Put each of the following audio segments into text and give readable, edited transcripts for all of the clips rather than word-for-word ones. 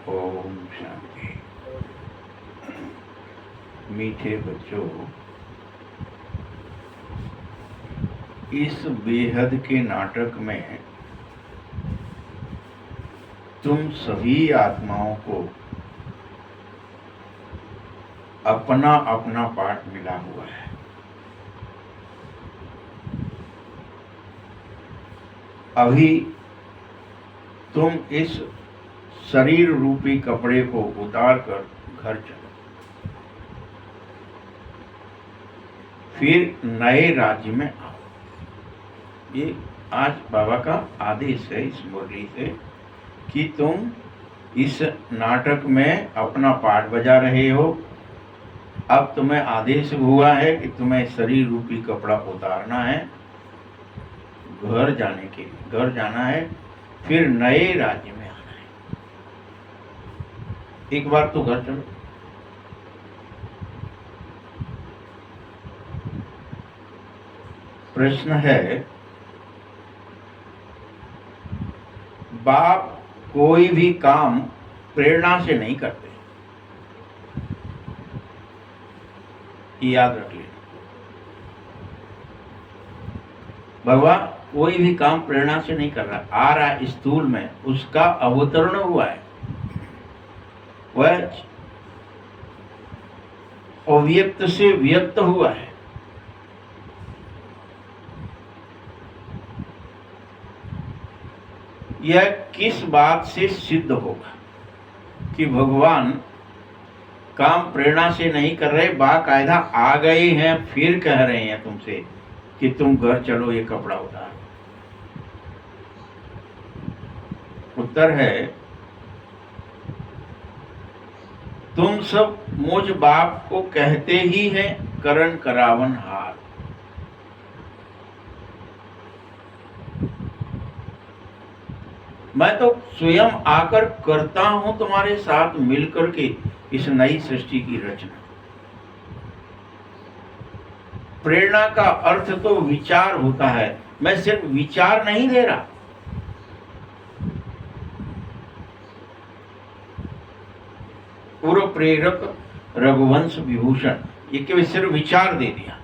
ओम शांति। मीठे बच्चों, इस बेहद के नाटक में तुम सभी आत्माओं को अपना अपना पाठ मिला हुआ है। अभी तुम इस शरीर रूपी कपड़े को उतार कर घर चलो, फिर नए राज्य में आओ। ये आज बाबा का आदेश है इस मुरली से कि तुम इस नाटक में अपना पाठ बजा रहे हो। अब तुम्हें आदेश हुआ है कि तुम्हें शरीर रूपी कपड़ा उतारना है, घर जाने के लिए घर जाना है, फिर नए राज्य में आना है। एक बार तो घर चलो। प्रश्न है, बाप कोई भी काम प्रेरणा से नहीं करते, याद रख लेना। भगवान कोई भी काम प्रेरणा से नहीं कर रहा, आ रहा है स्थूल में, उसका अवतरण हुआ है, वह अव्यक्त से व्यक्त हुआ है। यह किस बात से सिद्ध होगा कि भगवान काम प्रेरणा से नहीं कर रहे, बाकायदा आ गए हैं, फिर कह रहे हैं तुमसे कि तुम घर चलो, ये कपड़ा उतारो। उत्तर है, तुम सब मुझ बाप को कहते ही हैं करण करावन हार। मैं तो स्वयं आकर करता हूं तुम्हारे साथ मिलकर के इस नई सृष्टि की रचना। प्रेरणा का अर्थ तो विचार होता है, मैं सिर्फ विचार नहीं दे रहा। पूर्व प्रेरक रघुवंश विभूषण, ये केवल सिर्फ विचार दे दिया,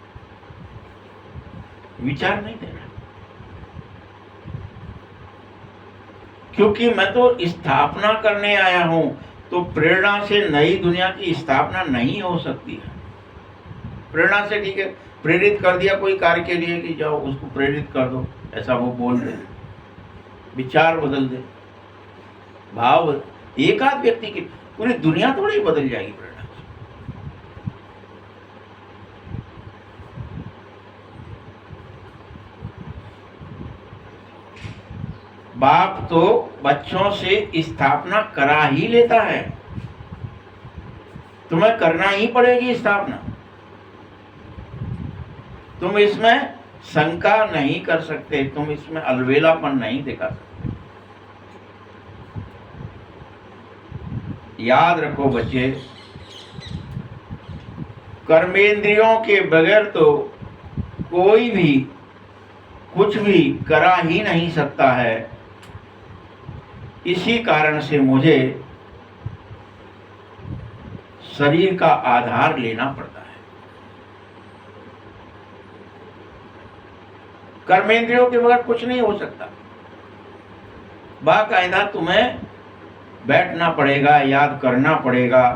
विचार नहीं दे रहा। क्योंकि मैं तो स्थापना करने आया हूं, तो प्रेरणा से नई दुनिया की स्थापना नहीं हो सकती है। प्रेरणा से ठीक है, प्रेरित कर दिया कोई कार्य के लिए कि जाओ उसको प्रेरित कर दो, ऐसा वो बोल दे, विचार बदल दे, भाव एक आध व्यक्ति की पूरी दुनिया थोड़ी बदल जाएगी प्रेरणा से। बाप तो बच्चों से स्थापना करा ही लेता है, तुम्हें करना ही पड़ेगी स्थापना। तुम इसमें शंका नहीं कर सकते, तुम इसमें अलवेलापन नहीं दिखा सकते। याद रखो बच्चे, कर्मेंद्रियों के बगैर तो कोई भी कुछ भी करा ही नहीं सकता है। इसी कारण से मुझे शरीर का आधार लेना पड़ता है। कर्मेंद्रियों के बगैर कुछ नहीं हो सकता। बाकायदा तुम्हें बैठना पड़ेगा, याद करना पड़ेगा,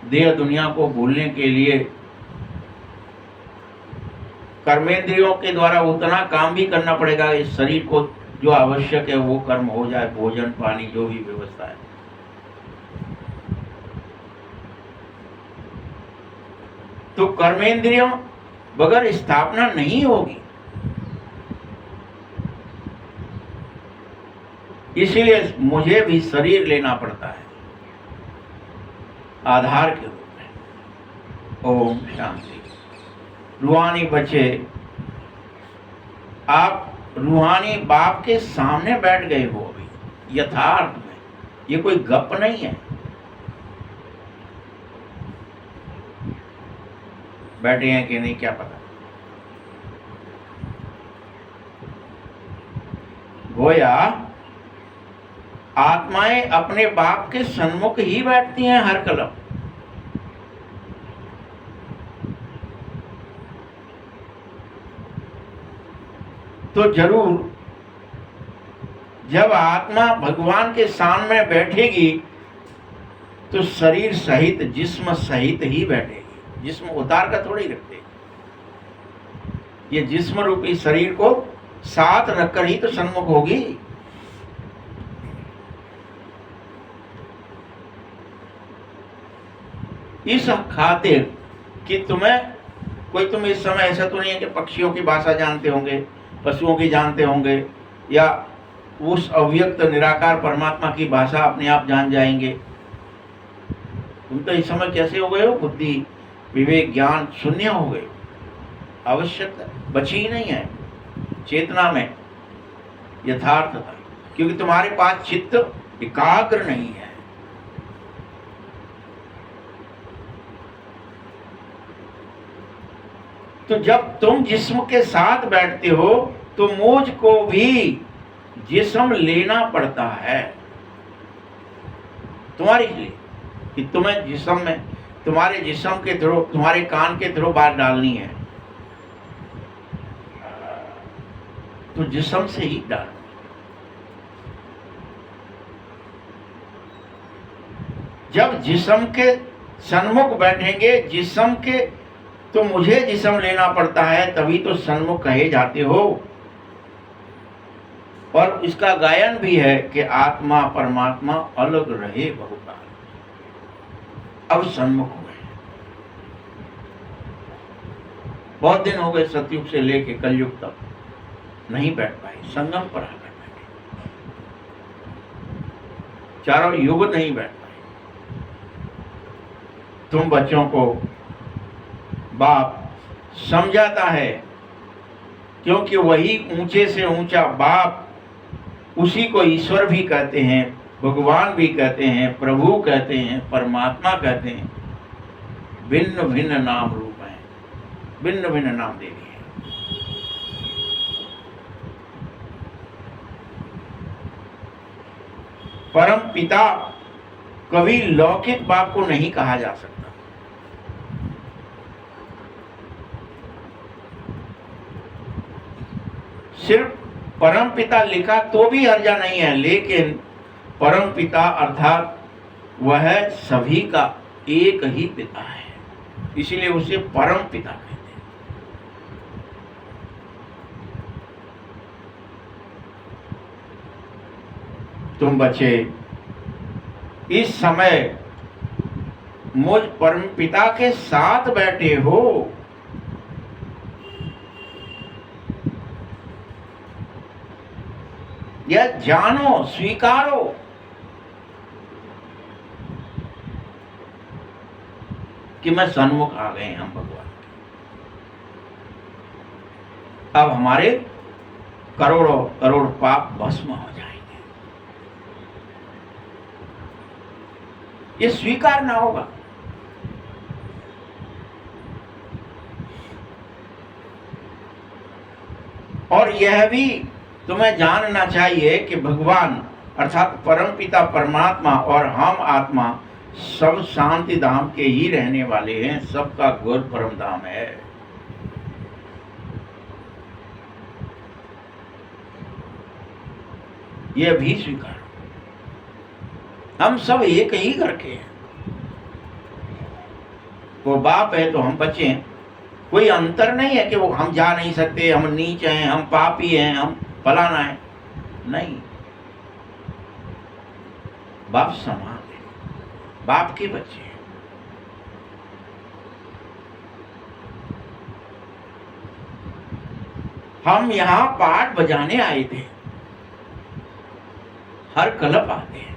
देह दुनिया को भूलने के लिए कर्मेंद्रियों के द्वारा उतना काम भी करना पड़ेगा, इस शरीर को जो आवश्यक है वो कर्म हो जाए, भोजन पानी जो भी व्यवस्था है। तो कर्मेंद्रियों बगैर स्थापना नहीं होगी। इसलिए मुझे भी शरीर लेना पड़ता है आधार के रूप में। ओम शांति। रूहानी बच्चे, आप रूहानी बाप के सामने बैठ गए हो अभी यथार्थ में, ये कोई गप नहीं है। बैठे हैं कि नहीं क्या पता। गोया आत्माएं अपने बाप के सन्मुख ही बैठती हैं हर कलम। तो जरूर जब आत्मा भगवान के सामने बैठेगी तो शरीर सहित जिस्म सहित ही बैठेगी, जिस्म उतार कर थोड़ी रख देगी। ये जिस्म रूपी शरीर को साथ रखकर ही तो सन्मुख होगी। इस खातिर कि तुम इस समय ऐसा तो नहीं है कि पक्षियों की भाषा जानते होंगे, पशुओं की जानते होंगे, या उस अव्यक्त निराकार परमात्मा की भाषा अपने आप जान जाएंगे। तुम तो इस समय कैसे हो गए हो? बुद्धि विवेक ज्ञान शून्य हो गए, आवश्यकता बची ही नहीं है चेतना में यथार्थता, क्योंकि तुम्हारे पास चित्त एकाग्र नहीं है। तो जब तुम जिस्म के साथ बैठते हो तो मुझ को भी जिस्म लेना पड़ता है तुम्हारे लिए, कि तुम्हें जिस्म में तुम्हारे जिस्म के थ्रू, तुम्हारे कान के थ्रू बात डालनी है, तो जिस्म से ही डाल। जब जिस्म के सन्मुख बैठेंगे, जिस्म के तो मुझे जिस्म लेना पड़ता है, तभी तो सन्मुख कहे जाते हो। और इसका गायन भी है कि आत्मा परमात्मा अलग रहे बहुकाल, अब सन्मुख हुए। बहुत दिन हो गए सतयुग से लेके कलयुग तक नहीं बैठ पाए, संगम पर आकर बैठे, चारों युग नहीं बैठ पाए। तुम बच्चों को बाप समझाता है, क्योंकि वही ऊंचे से ऊंचा बाप, उसी को ईश्वर भी कहते हैं, भगवान भी कहते हैं, प्रभु कहते हैं, परमात्मा कहते हैं। भिन्न भिन्न नाम रूप हैं, भिन्न भिन्न नाम देवी हैं। परम पिता कभी लौकिक बाप को नहीं कहा जा सकता। सिर्फ परम पिता लिखा तो भी हर्जा नहीं है, लेकिन परम पिता अर्थात वह सभी का एक ही पिता है, इसीलिए उसे परम पिता कहते हैं। तुम बच्चे इस समय मुझ परम पिता के साथ बैठे हो। यह जानो, स्वीकारो कि मैं सन्मुख आ गए हम भगवान। अब हमारे करोड़ों करोड़ पाप भस्म हो जाएंगे। ये स्वीकारना होगा। और यह भी तुम्हें जानना चाहिए कि भगवान अर्थात परमपिता परमात्मा और हम आत्मा सब शांति धाम के ही रहने वाले हैं, सबका गुरु परम धाम है। यह भी स्वीकार, हम सब एक ही घर के हैं। वो बाप है तो हम बच्चे हैं। कोई अंतर नहीं है कि वो हम जा नहीं सकते, हम नीच हैं, हम पापी हैं, हम फलाना है, नहीं। बाप समान है, बाप के बच्चे हैं। हम यहां पाठ बजाने आए थे, हर कलप आते हैं।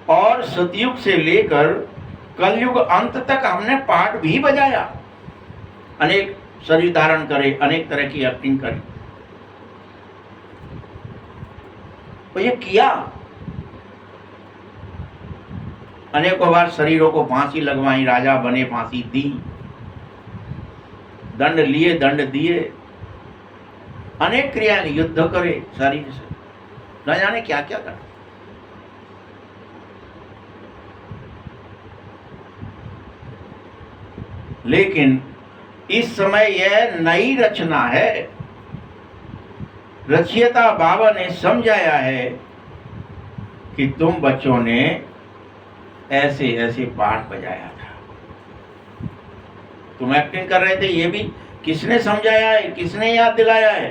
और सतयुग से लेकर कलयुग अंत तक हमने पाठ भी बजाया, अनेक शरीर धारण करे, अनेक तरह की एक्टिंग करी, तो ये किया। अनेकों बार शरीरों को फांसी लगवाई, राजा बने, फांसी दी, दंड लिए, दंड दिए, अनेक क्रियाएं, युद्ध करे शरीर से, न जाने क्या क्या करे। लेकिन इस समय यह नई रचना है। रचयिता बाबा ने समझाया है कि तुम बच्चों ने ऐसे ऐसे पाठ बजाया था, तुम एक्टिंग कर रहे थे। ये भी किसने समझाया है, किसने याद दिलाया है?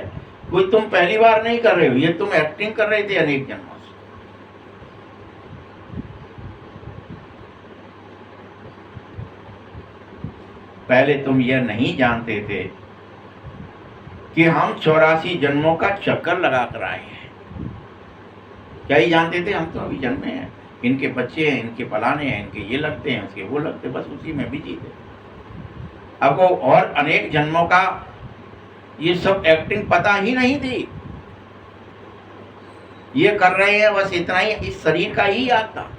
कोई तुम पहली बार नहीं कर रहे हो, ये तुम एक्टिंग कर रहे थे अनेक जन्मों से। पहले तुम यह नहीं जानते थे कि हम 84 जन्मों का चक्कर लगा कर आए हैं। क्या ही जानते थे, हम तो अभी जन्मे हैं, इनके बच्चे हैं, इनके फलाने हैं, इनके ये लगते हैं, उसके वो लगते, बस उसी में बिजी थे। अब वो और अनेक जन्मों का ये सब एक्टिंग पता ही नहीं थी। ये कर रहे हैं बस इतना ही, इस शरीर का ही याद था।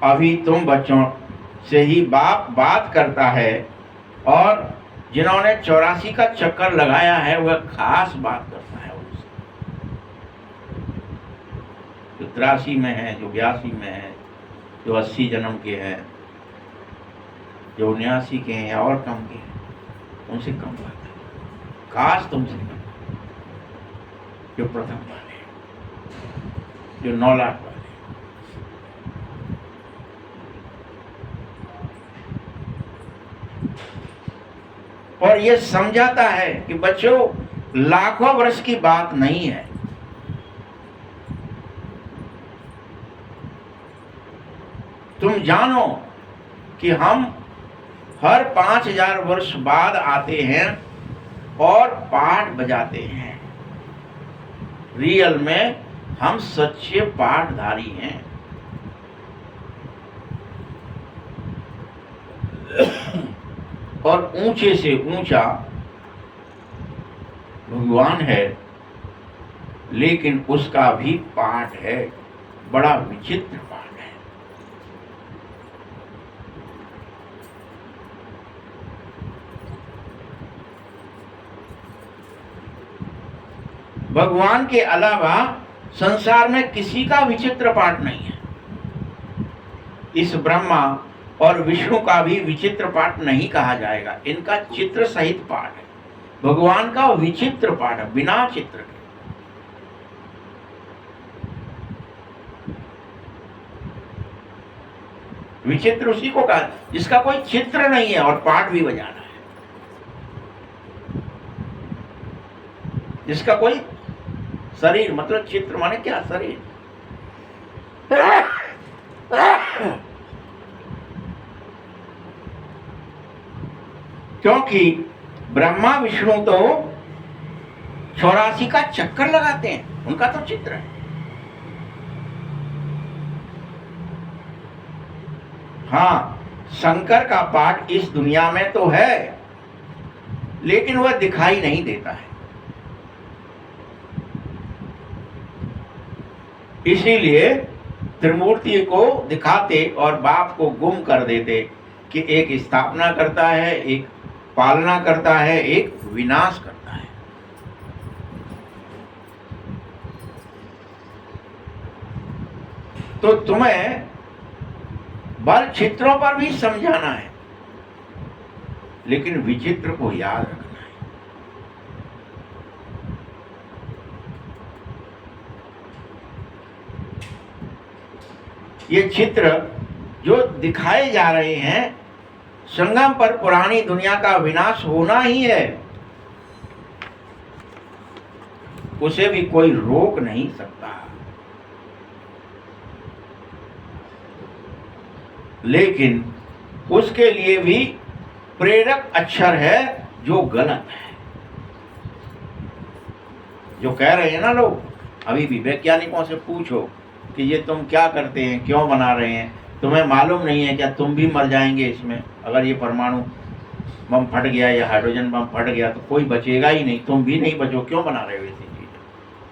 अभी तुम बच्चों से ही बाप बात करता है, और जिन्होंने 84 का चक्कर लगाया है वह खास बात करता है उनसे। जो 83 में है, जो 82 में है, जो 80 जन्म के हैं, जो 79 के हैं या और कम के हैं, उनसे कम बात है, खास तुमसे कम। जो प्रथम वाले, जो 9 लाख वाले। और ये समझाता है कि बच्चों, लाखों वर्ष की बात नहीं है। तुम जानो कि हम हर 5000 वर्ष बाद आते हैं और पाठ बजाते हैं। रियल में हम सच्चे पाठधारी हैं। और ऊंचे से ऊंचा भगवान है, लेकिन उसका भी पाठ है, बड़ा विचित्र पाठ है। भगवान के अलावा संसार में किसी का विचित्र पाठ नहीं है। इस ब्रह्मा और विष्णु का भी विचित्र पाठ नहीं कहा जाएगा, इनका चित्र सहित पाठ है। भगवान का विचित्र पाठ है, बिना चित्र के। विचित्र उसी को कहा जिसका कोई चित्र नहीं है और पाठ भी बजाना है, जिसका कोई शरीर, मतलब चित्र माने क्या, शरीर। क्योंकि ब्रह्मा विष्णु तो 84 का चक्कर लगाते हैं, उनका तो चित्र है। हाँ, शंकर का पाठ इस दुनिया में तो है, लेकिन वह दिखाई नहीं देता है। इसीलिए त्रिमूर्ति को दिखाते और बाप को गुम कर देते कि एक स्थापना करता है, एक पालना करता है, एक विनाश करता है। तो तुम्हें बल चित्रों पर भी समझाना है, लेकिन विचित्र को याद रखना है। ये चित्र जो दिखाए जा रहे हैं, संगम पर पुरानी दुनिया का विनाश होना ही है, उसे भी कोई रोक नहीं सकता। लेकिन उसके लिए भी प्रेरक अक्षर है जो गलत है। जो कह रहे हैं ना लोग, अभी भी वैज्ञानिकों से पूछो कि ये तुम क्या करते हैं, क्यों बना रहे हैं, तुम्हें मालूम नहीं है क्या तुम भी मर जाएंगे इसमें? अगर ये परमाणु बम फट गया या हाइड्रोजन बम फट गया तो कोई बचेगा ही नहीं, तुम भी नहीं बचो, क्यों बना रहे हो ऐसी चीज?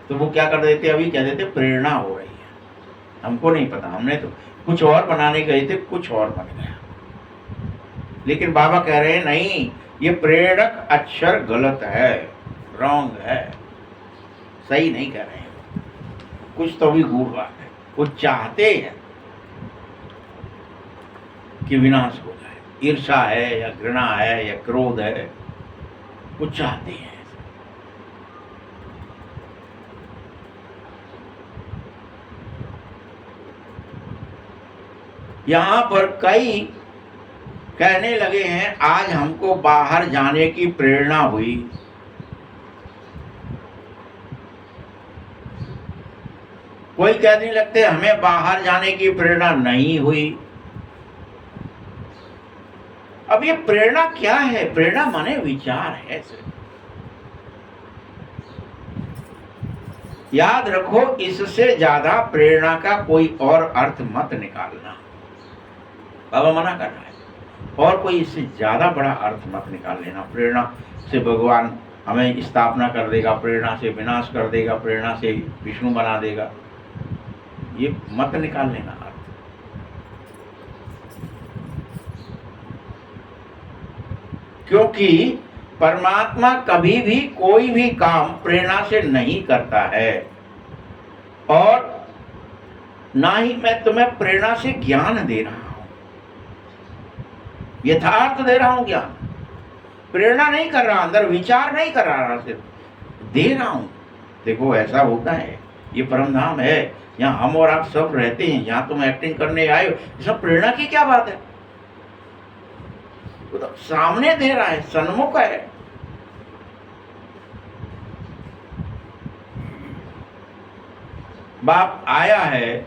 तो वो क्या कर देते, अभी कह देते प्रेरणा हो रही है। हमको नहीं पता, हमने तो कुछ और बनाने गए थे, कुछ और बन गया। लेकिन बाबा कह रहे हैं नहीं, ये प्रेरक अक्षर गलत है, रॉन्ग है, सही नहीं कह रहे हैं, कुछ तो भी गूढ़ बात है। वो चाहते हैं कि विनाश हो जाए, ईर्षा है या घृणा है या क्रोध है, वो चाहते हैं। यहां पर कई कहने लगे हैं आज हमको बाहर जाने की प्रेरणा हुई, कोई कहने लगते हमें बाहर जाने की प्रेरणा नहीं हुई। अब ये प्रेरणा क्या है? प्रेरणा माने विचार है सिर्फ। याद रखो, इससे ज्यादा प्रेरणा का कोई और अर्थ मत निकालना, बाबा मना कर रहा है। और कोई इससे ज्यादा बड़ा अर्थ मत निकाल लेना। प्रेरणा से भगवान हमें स्थापना कर देगा, प्रेरणा से विनाश कर देगा, प्रेरणा से विष्णु बना देगा, ये मत निकाल लेना अर्थ। क्योंकि परमात्मा कभी भी कोई भी काम प्रेरणा से नहीं करता है, और ना ही मैं तुम्हें प्रेरणा से ज्ञान दे रहा हूं, यथार्थ दे रहा हूं ज्ञान, प्रेरणा नहीं कर रहा, अंदर विचार नहीं कर रहा, सिर्फ दे रहा हूं। देखो ऐसा होता है, ये परम धाम है, यहाँ हम और आप सब रहते हैं, यहाँ तुम एक्टिंग करने आए हो, सब प्रेरणा की क्या बात है? वो तो सामने दे रहा है, सन्मुख है। बाप आया है,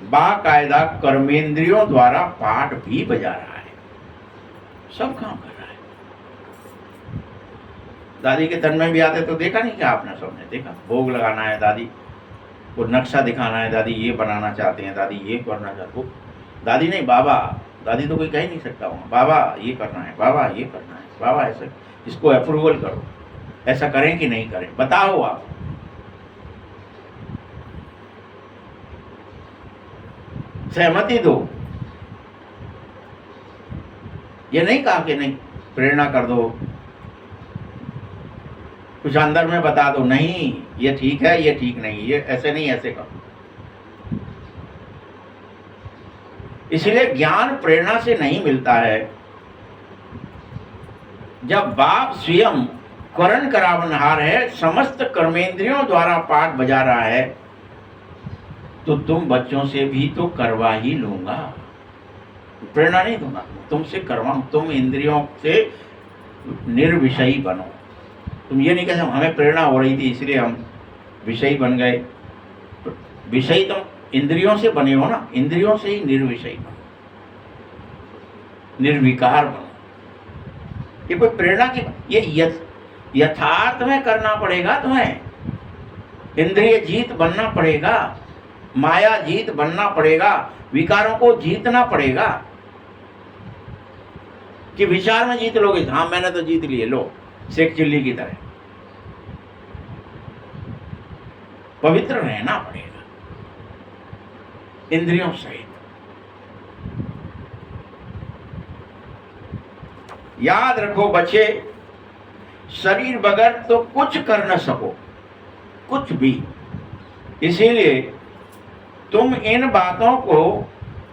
बाकायदा कर्मेंद्रियों द्वारा पाठ भी बजा रहा है, सब काम कर रहा है। दादी के तन में भी आते तो देखा नहीं क्या आपने? सबने देखा, भोग लगाना है, दादी को नक्शा दिखाना है, दादी ये बनाना चाहते हैं, दादी ये करना चाहते हो, दादी नहीं बाबा, दादी तो कोई कह ही नहीं सकता हूँ, बाबा ये करना है, बाबा ये करना है, बाबा ऐसा, इसको अप्रूवल करो, ऐसा करें कि नहीं करें, बताओ आप। सहमति दो। ये नहीं कहा कि नहीं प्रेरणा कर दो, कुछ अंदर में बता दो, नहीं ये ठीक है, ये ठीक नहीं, ये ऐसे नहीं, ऐसे करो। इसलिए ज्ञान प्रेरणा से नहीं मिलता है। जब बाप स्वयं करण करावनहार है, समस्त कर्मेंद्रियों द्वारा पाठ बजा रहा है, तो तुम बच्चों से भी तो करवा ही लूंगा, प्रेरणा नहीं दूंगा, तुमसे करवाऊं। तुम इंद्रियों से निर्विषयी बनो। तुम ये नहीं कह सकते हमें प्रेरणा हो रही थी इसलिए हम विषयी बन गए। विषयी तुम इंद्रियों से बने हो ना, इंद्रियों से ही निर्विषयी बनो, निर्विकार बनो। ये कोई प्रेरणा की, ये यथार्थ में करना पड़ेगा तुम्हें। इंद्रिय जीत बनना पड़ेगा, माया जीत बनना पड़ेगा, विकारों को जीतना पड़ेगा। कि विचार में जीत लोगे, हाँ मैंने तो जीत लिए, लो शेख चिल्ली की तरह। पवित्र रहना पड़ेगा इंद्रियों सहित। याद रखो बच्चे, शरीर बगैर तो कुछ कर न सको, कुछ भी। इसीलिए तुम इन बातों को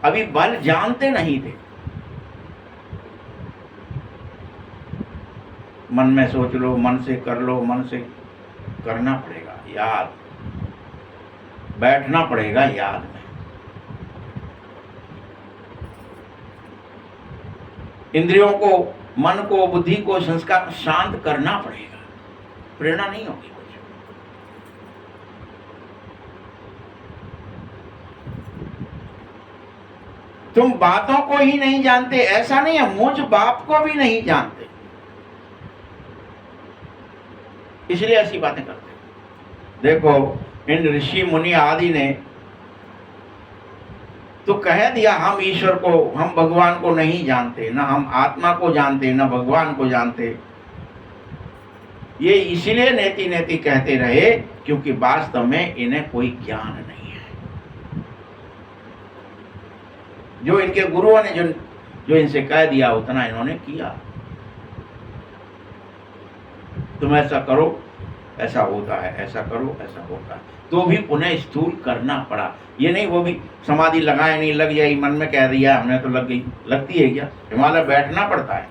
अभी बल जानते नहीं थे। मन में सोच लो, मन से कर लो, मन से करना पड़ेगा, याद बैठना पड़ेगा याद में। इंद्रियों को, मन को, बुद्धि को, संस्कार शांत करना पड़ेगा, प्रेरणा नहीं होगी कुछ। तुम बातों को ही नहीं जानते, ऐसा नहीं है, मुझ बाप को भी नहीं जानते, इसलिए ऐसी बातें करते। देखो इन ऋषि मुनि आदि ने तो कह दिया हम ईश्वर को, हम भगवान को नहीं जानते, ना हम आत्मा को जानते, ना भगवान को जानते। ये इसलिए नेति नेति कहते रहे क्योंकि वास्तव में इन्हें कोई ज्ञान नहीं है। जो इनके गुरुओं ने, जो जो इनसे कह दिया उतना इन्होंने किया। तुम ऐसा करो, ऐसा होता है, ऐसा करो, ऐसा होता है, तो भी पुनः स्थूल करना पड़ा। ये नहीं वो भी समाधि लगाए नहीं, लग जाए, मन में कह दिया हमने तो लग गई। लगती है क्या? हिमालय बैठना पड़ता है,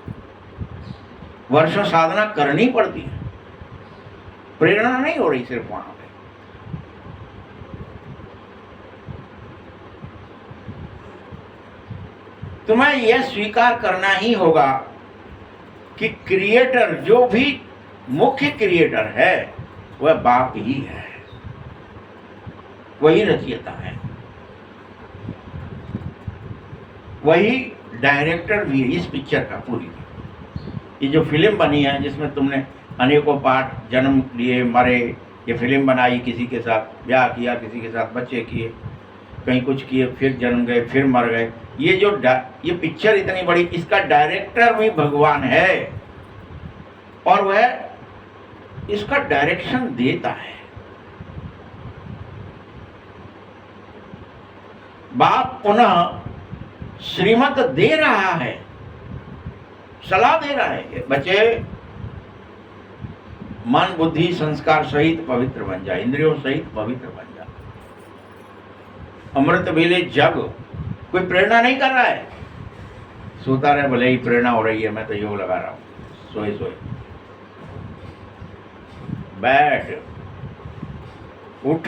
वर्षों साधना करनी पड़ती है, प्रेरणा नहीं हो रही सिर्फ वहां पे। तुम्हें यह स्वीकार करना ही होगा कि क्रिएटर, जो भी मुख्य क्रिएटर है, वह बाप ही है, वही रचयिता है, वही डायरेक्टर भी है इस पिक्चर का। पूरी ये जो फिल्म बनी है, जिसमें तुमने अनेकों पार्ट, जन्म लिए, मरे, ये फिल्म बनाई, किसी के साथ ब्याह किया, किसी के साथ बच्चे किए, कहीं कुछ किए, फिर जन्म गए, फिर मर गए, ये जो ये पिक्चर इतनी बड़ी, इसका डायरेक्टर भी भगवान है और वह इसका डायरेक्शन देता है। बाप पुनः श्रीमत दे रहा है, सलाह दे रहा है कि बच्चे मन बुद्धि संस्कार सहित पवित्र बन जा, इंद्रियों सहित पवित्र बन जा। अमृत वेले जग, कोई प्रेरणा नहीं कर रहा है, सोता रहे, भले ही प्रेरणा हो रही है, मैं तो योग लगा रहा हूं, सोए सोए, बैठ, उठ,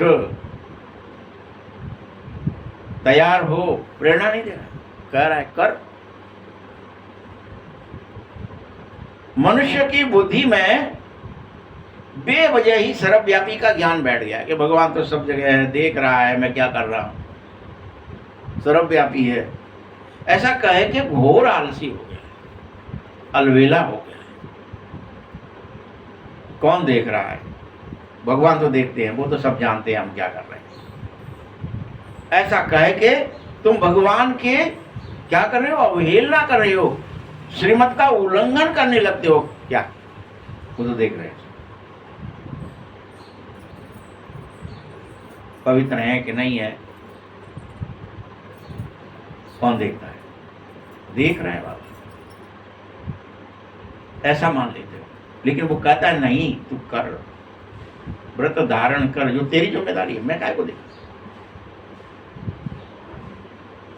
तैयार हो, प्रेरणा नहीं दे रहा, कह रहा है कर। मनुष्य की बुद्धि में बेवजह ही सर्वव्यापी का ज्ञान बैठ गया कि भगवान तो सब जगह है, देख रहा है मैं क्या कर रहा हूं, सर्वव्यापी है। ऐसा कहे कि घोर आलसी हो गया, अलवेला हो गया। कौन देख रहा है? भगवान तो देखते हैं, वो तो सब जानते हैं हम क्या कर रहे हैं। ऐसा कहे कि तुम भगवान के क्या कर रहे हो? अवहेलना कर रहे हो, श्रीमत का उल्लंघन करने लगते हो क्या? वो तो देख रहे हैं पवित्र है कि नहीं है, कौन देखता है? देख रहे हैं बाबा, ऐसा मान लेते हो। लेकिन वो कहता है नहीं, तू कर, व्रत धारण कर, जो तेरी जिम्मेदारी है, मैं काय को देखा।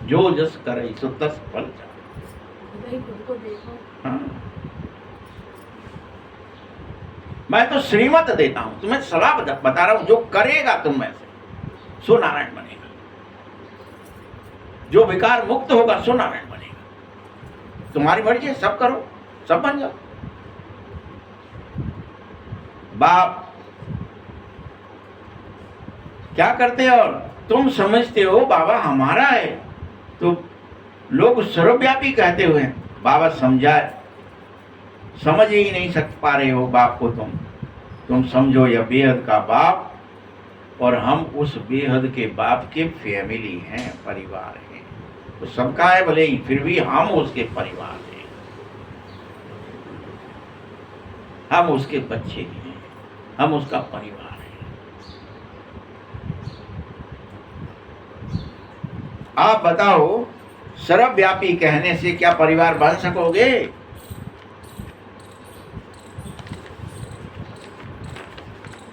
जो जस करे सो तस फल चाहे। हाँ, मैं तो श्रीमत देता हूं, तुम्हें सलाह बता रहा हूं, जो करेगा तुम में से सो नारायण बनेगा, जो विकार मुक्त होगा सो नारायण बनेगा। तुम्हारी मर्जी है, सब करो, सब बन जाओ। बाप क्या करते हो? और तुम समझते हो बाबा हमारा है, तो लोग सर्वव्यापी कहते हुए बाबा समझाए, समझ ही नहीं पा रहे हो बाप को। तुम समझो यह बेहद का बाप, और हम उस बेहद के बाप के फैमिली हैं, परिवार हैं। तो सबका है भले ही, फिर भी हम उसके परिवार हैं, हम उसके बच्चे हैं, हम उसका परिवार हैं। आप बताओ, सर्वव्यापी कहने से क्या परिवार बन सकोगे?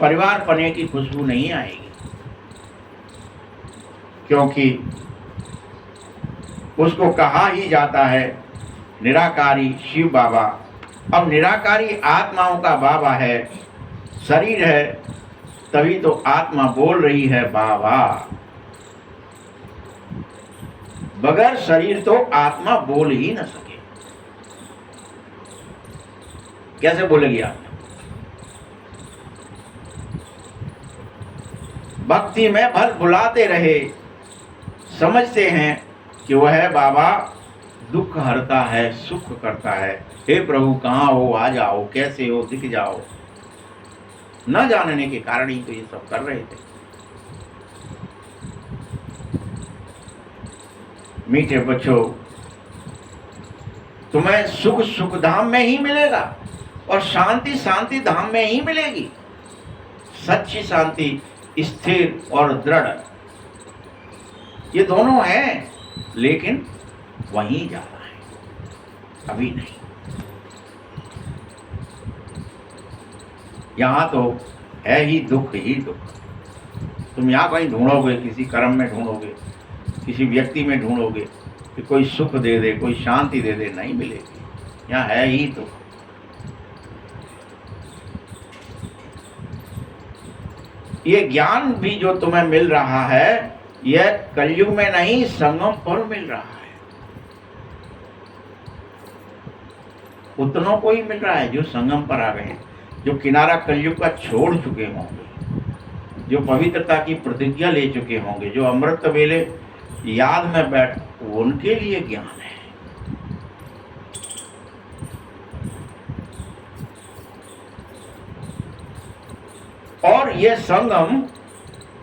परिवार पने की खुशबू नहीं आएगी, क्योंकि उसको कहा ही जाता है निराकारी शिव बाबा। अब निराकारी आत्माओं का बाबा है, शरीर है, तभी तो आत्मा बोल रही है बाबा। बगैर शरीर तो आत्मा बोल ही न सके। कैसे बोलेगी आत्मा? भक्ति में भर बुलाते रहे, समझते हैं कि वह बाबा दुख हरता है, सुख करता है। हे प्रभु कहाँ हो, आ जाओ, कैसे हो, दिख जाओ। न जानने के कारण ही तो ये सब कर रहे थे। मीठे बच्चों, तुम्हें सुख सुख धाम में ही मिलेगा और शांति शांति धाम में ही मिलेगी। सच्ची शांति स्थिर और दृढ़, ये दोनों हैं, लेकिन वहीं जाना है। अभी नहीं। यहाँ तो है ही दुख ही दुख। तुम यहाँ कहीं ढूंढोगे, किसी कर्म में ढूंढोगे, किसी व्यक्ति में ढूंढोगे कि कोई सुख दे दे, कोई शांति दे दे, नहीं मिलेगी। यहाँ है ही दुख। ये ज्ञान भी जो तुम्हें मिल रहा है, यह कलयुग में नहीं, संगम पर मिल रहा है। उतनों को ही मिल रहा है जो संगम पर आ गए हैं, जो किनारा कलयुग का छोड़ चुके होंगे, जो पवित्रता की प्रतिज्ञा ले चुके होंगे, जो अमृत वेले याद में बैठ, उनके लिए ज्ञान है। और ये संगम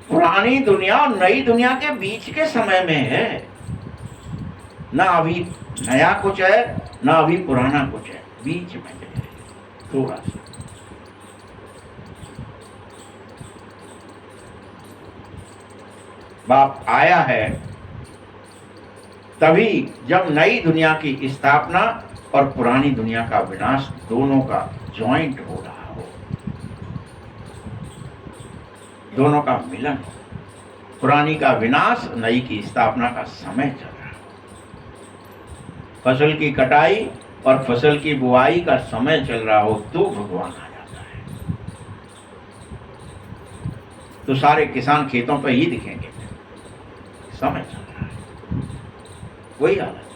पुरानी दुनिया और नई दुनिया के बीच के समय में है। ना अभी नया कुछ है, ना अभी पुराना कुछ है, बीच में है थोड़ा सा। बाप आया है तभी जब नई दुनिया की स्थापना और पुरानी दुनिया का विनाश दोनों का जॉइंट हो रहा हो, दोनों का मिलन हो। पुरानी का विनाश, नई की स्थापना का समय चल रहा हो। फसल की कटाई और फसल की बुआई का समय चल रहा हो तो भगवान आ जाता है। तो सारे किसान खेतों पर ही दिखेंगे। समय चल रहा है, वही हालत है।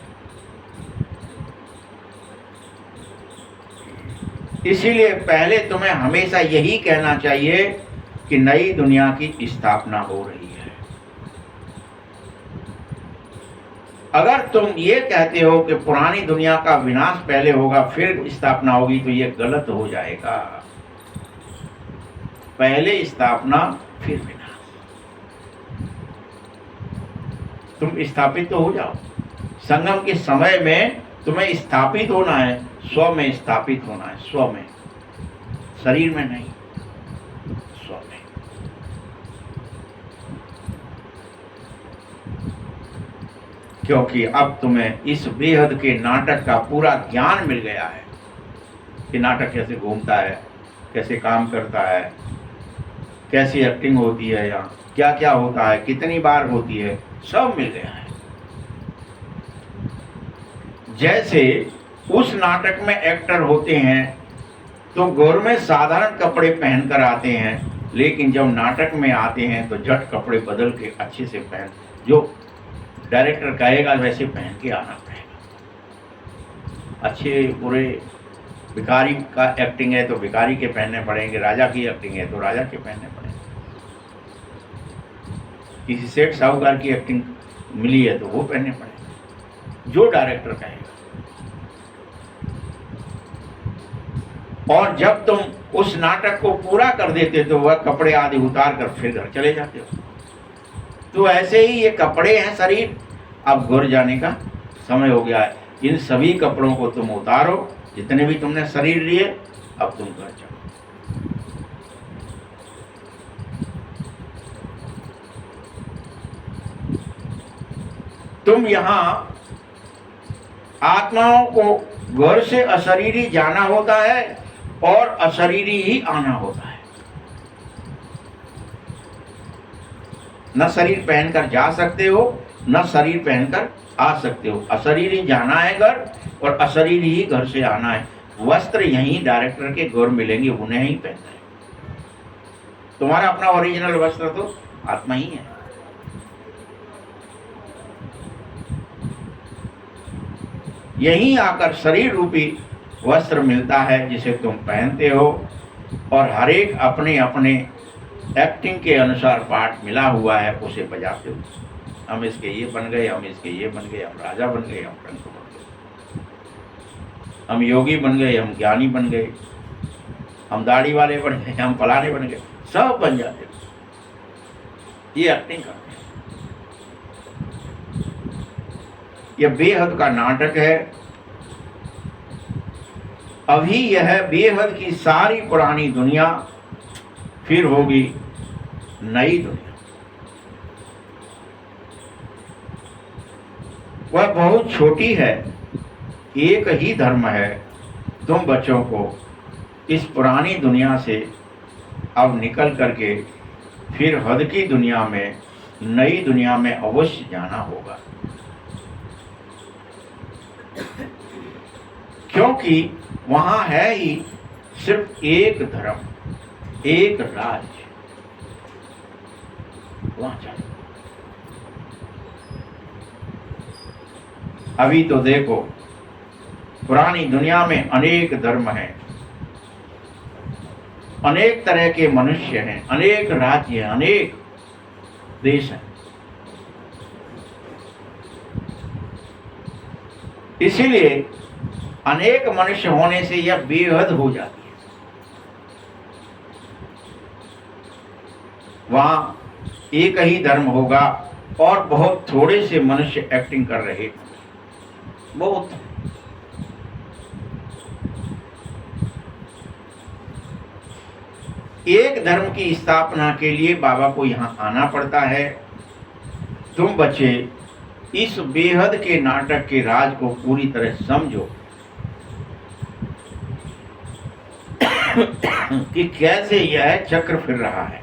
इसीलिए पहले तुम्हें हमेशा यही कहना चाहिए कि नई दुनिया की स्थापना हो रही है। अगर तुम ये कहते हो कि पुरानी दुनिया का विनाश पहले होगा फिर स्थापना होगी, तो ये गलत हो जाएगा। पहले स्थापना फिर विनाश। तुम स्थापित तो हो जाओ। संगम के समय में तुम्हें स्थापित होना है, स्व में स्थापित होना है, स्व में, शरीर में नहीं, स्व में। क्योंकि अब तुम्हें इस बेहद के नाटक का पूरा ज्ञान मिल गया है कि नाटक कैसे घूमता है, कैसे काम करता है, कैसी एक्टिंग होती है, यहाँ क्या क्या होता है, कितनी बार होती है, सब मिल गया है। जैसे उस नाटक में एक्टर होते हैं तो घर में साधारण कपड़े पहनकर आते हैं, लेकिन जब नाटक में आते हैं तो झट कपड़े बदल के अच्छे से पहन, जो डायरेक्टर कहेगा वैसे पहन के आना पड़ेगा। अच्छे बुरे, भिखारी का एक्टिंग है तो भिखारी के पहनने पड़ेंगे, राजा की एक्टिंग है तो राजा के पहनने पड़ेंगे। किसी सेठ साहूकार की एक्टिंग मिली है तो वो पहनने पड़ेंगे, जो डायरेक्टर कहेगा। और जब तुम उस नाटक को पूरा कर देते तो वह कपड़े आदि उतार कर फिर घर चले जाते हो। तो ऐसे ही ये कपड़े हैं शरीर, अब घर जाने का समय हो गया है। इन सभी कपड़ों को तुम उतारो, जितने भी तुमने शरीर लिए, अब तुम घर जाओ। तुम यहाँ आत्माओं को घर से अशरीरी जाना होता है और अशरीरी ही आना होता है। न शरीर पहनकर जा सकते हो, न शरीर पहनकर आ सकते हो। अशरीरी जाना है घर और अशरीरी ही घर से आना है। वस्त्र यहीं डायरेक्टर के घर मिलेंगे, उन्हें ही पहनना है। तुम्हारा अपना ओरिजिनल वस्त्र तो आत्मा ही है। यहीं आकर शरीर रूपी वस्त्र मिलता है जिसे तुम पहनते हो, और हर एक अपने अपने एक्टिंग के अनुसार पार्ट मिला हुआ है, उसे बजाते हो। हम इसके ये बन गए, हम इसके ये बन गए, हम राजा बन गए, हम रंक बन गए, हम योगी बन गए, हम ज्ञानी बन गए, हम दाढ़ी वाले बन गए, हम फलाने बन गए, सब बन जाते हो। ये एक्टिंग करते हैं। यह बेहद का नाटक है। अभी यह बेहद की सारी पुरानी दुनिया, फिर होगी नई दुनिया। वह बहुत छोटी है एक ही धर्म है। तुम बच्चों को इस पुरानी दुनिया से अब निकल करके फिर हद की दुनिया में, नई दुनिया में अवश्य जाना होगा, क्योंकि वहां है ही सिर्फ एक धर्म, एक राज्य। वहां जाना। अभी तो देखो पुरानी दुनिया में अनेक धर्म हैं, अनेक तरह के मनुष्य हैं, अनेक राज्य हैं, अनेक देश हैं। इसीलिए अनेक मनुष्य होने से यह बेहद हो जाती है। वहां एक ही धर्म होगा और बहुत थोड़े से मनुष्य एक्टिंग कर रहे, बहुत। एक धर्म की स्थापना के लिए बाबा को यहां आना पड़ता है। तुम बच्चे इस बेहद के नाटक के राज को पूरी तरह समझो कि कैसे यह चक्र फिर रहा है।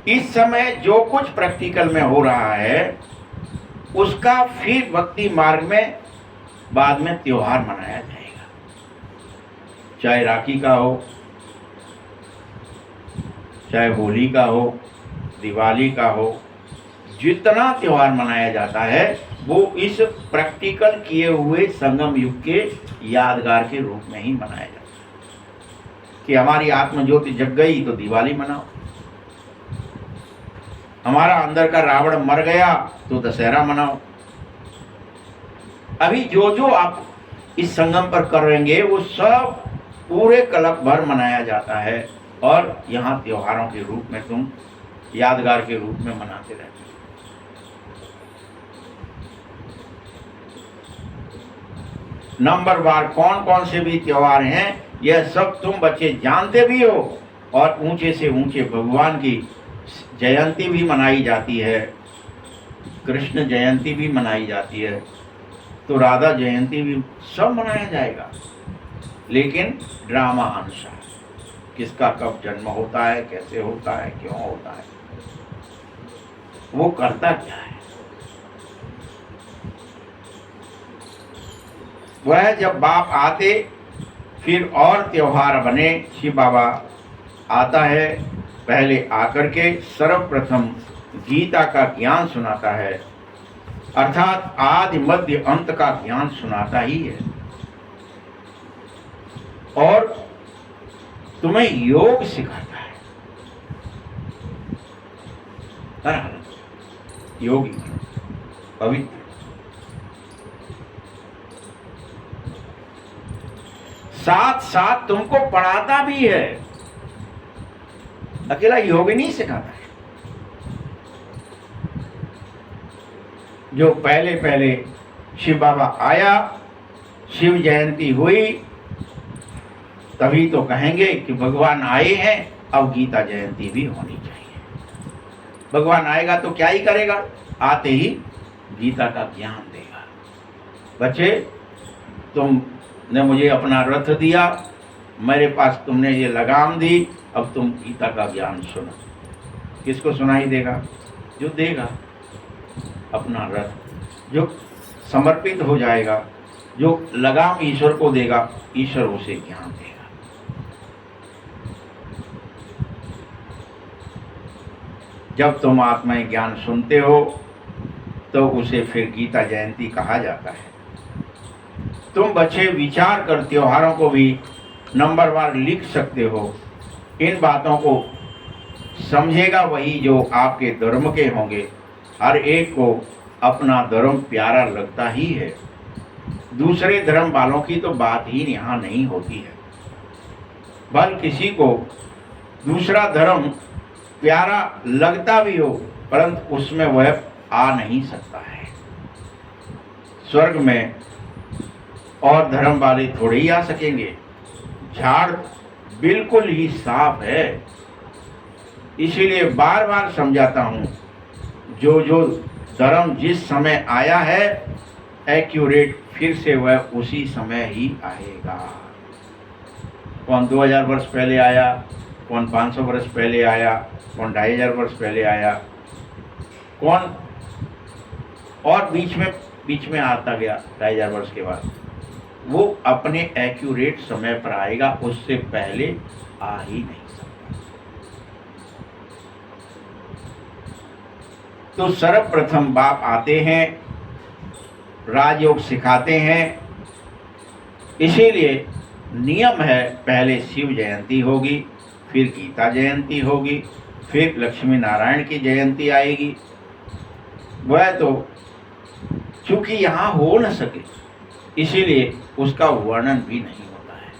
इस समय जो कुछ प्रैक्टिकल में हो रहा है उसका फिर भक्ति मार्ग में बाद में त्योहार मनाया जाएगा, चाहे राखी का हो, चाहे होली का हो, दिवाली का हो। जितना त्योहार मनाया जाता है वो इस प्रैक्टिकल किए हुए संगम युग के यादगार के रूप में ही मनाया जाता है कि हमारी आत्म ज्योति जग गई तो दिवाली मनाओ, हमारा अंदर का रावण मर गया तो दशहरा मनाओ। अभी जो जो आप इस संगम पर करेंगे वो सब पूरे कल्प भर मनाया जाता है और यहाँ त्योहारों के रूप में तुम यादगार के रूप में मनाते रहते हो। नंबरवार कौन कौन से भी त्योहार हैं यह सब तुम बच्चे जानते भी हो, और ऊंचे से ऊंचे भगवान की जयंती भी मनाई जाती है, कृष्ण जयंती भी मनाई जाती है, तो राधा जयंती भी सब मनाया जाएगा, लेकिन ड्रामा अनुसार किसका कब जन्म होता है, कैसे होता है, क्यों होता है, वो करता क्या है। वह जब बाप आते फिर और त्योहार बने। शिव बाबा आता है, पहले आकर के सर्वप्रथम गीता का ज्ञान सुनाता है, अर्थात आदि मध्य अंत का ज्ञान सुनाता ही है, और तुम्हें योग सिखाता है। योगी पवित्र, साथ साथ तुमको पढ़ाता भी है, अकेला योग नहीं सिखाता है। जो पहले पहले शिव बाबा आया, शिव जयंती हुई, तभी तो कहेंगे कि भगवान आए हैं, अब गीता जयंती भी होनी चाहिए। भगवान आएगा तो क्या ही करेगा, आते ही गीता का ज्ञान देगा। बच्चे, तुमने मुझे अपना रथ दिया, मेरे पास तुमने ये लगाम दी, अब तुम गीता का ज्ञान सुनो। किसको सुनाई देगा? जो देगा अपना रथ, जो समर्पित हो जाएगा, जो लगाम ईश्वर को देगा, ईश्वर उसे ज्ञान देगा। जब तुम आत्मा ज्ञान सुनते हो तो उसे फिर गीता जयंती कहा जाता है। तुम बच्चे विचार कर त्योहारों को भी नंबरवार लिख सकते हो। इन बातों को समझेगा वही जो आपके धर्म के होंगे। हर एक को अपना धर्म प्यारा लगता ही है, दूसरे धर्म वालों की तो बात ही यहाँ नहीं होती है। भले किसी को दूसरा धर्म प्यारा लगता भी हो, परंतु उसमें वह आ नहीं सकता है। स्वर्ग में और धर्म वाले थोड़े ही आ सकेंगे, झाड़ बिल्कुल ही साफ है। इसीलिए बार बार समझाता हूँ, जो जो धर्म जिस समय आया है एक्यूरेट फिर से वह उसी समय ही आएगा। कौन 2000 वर्ष पहले आया, कौन 500 वर्ष पहले आया, कौन 2500 वर्ष पहले आया, कौन और बीच में आता गया 2500 वर्ष के बाद, वो अपने एक्यूरेट समय पर आएगा, उससे पहले आ ही नहीं सकता। तो सर्वप्रथम बाप आते हैं, राजयोग सिखाते हैं। इसीलिए नियम है पहले शिव जयंती होगी, फिर गीता जयंती होगी, फिर लक्ष्मी नारायण की जयंती आएगी। वह तो चूंकि यहाँ हो न सके इसीलिए उसका वर्णन भी नहीं होता है।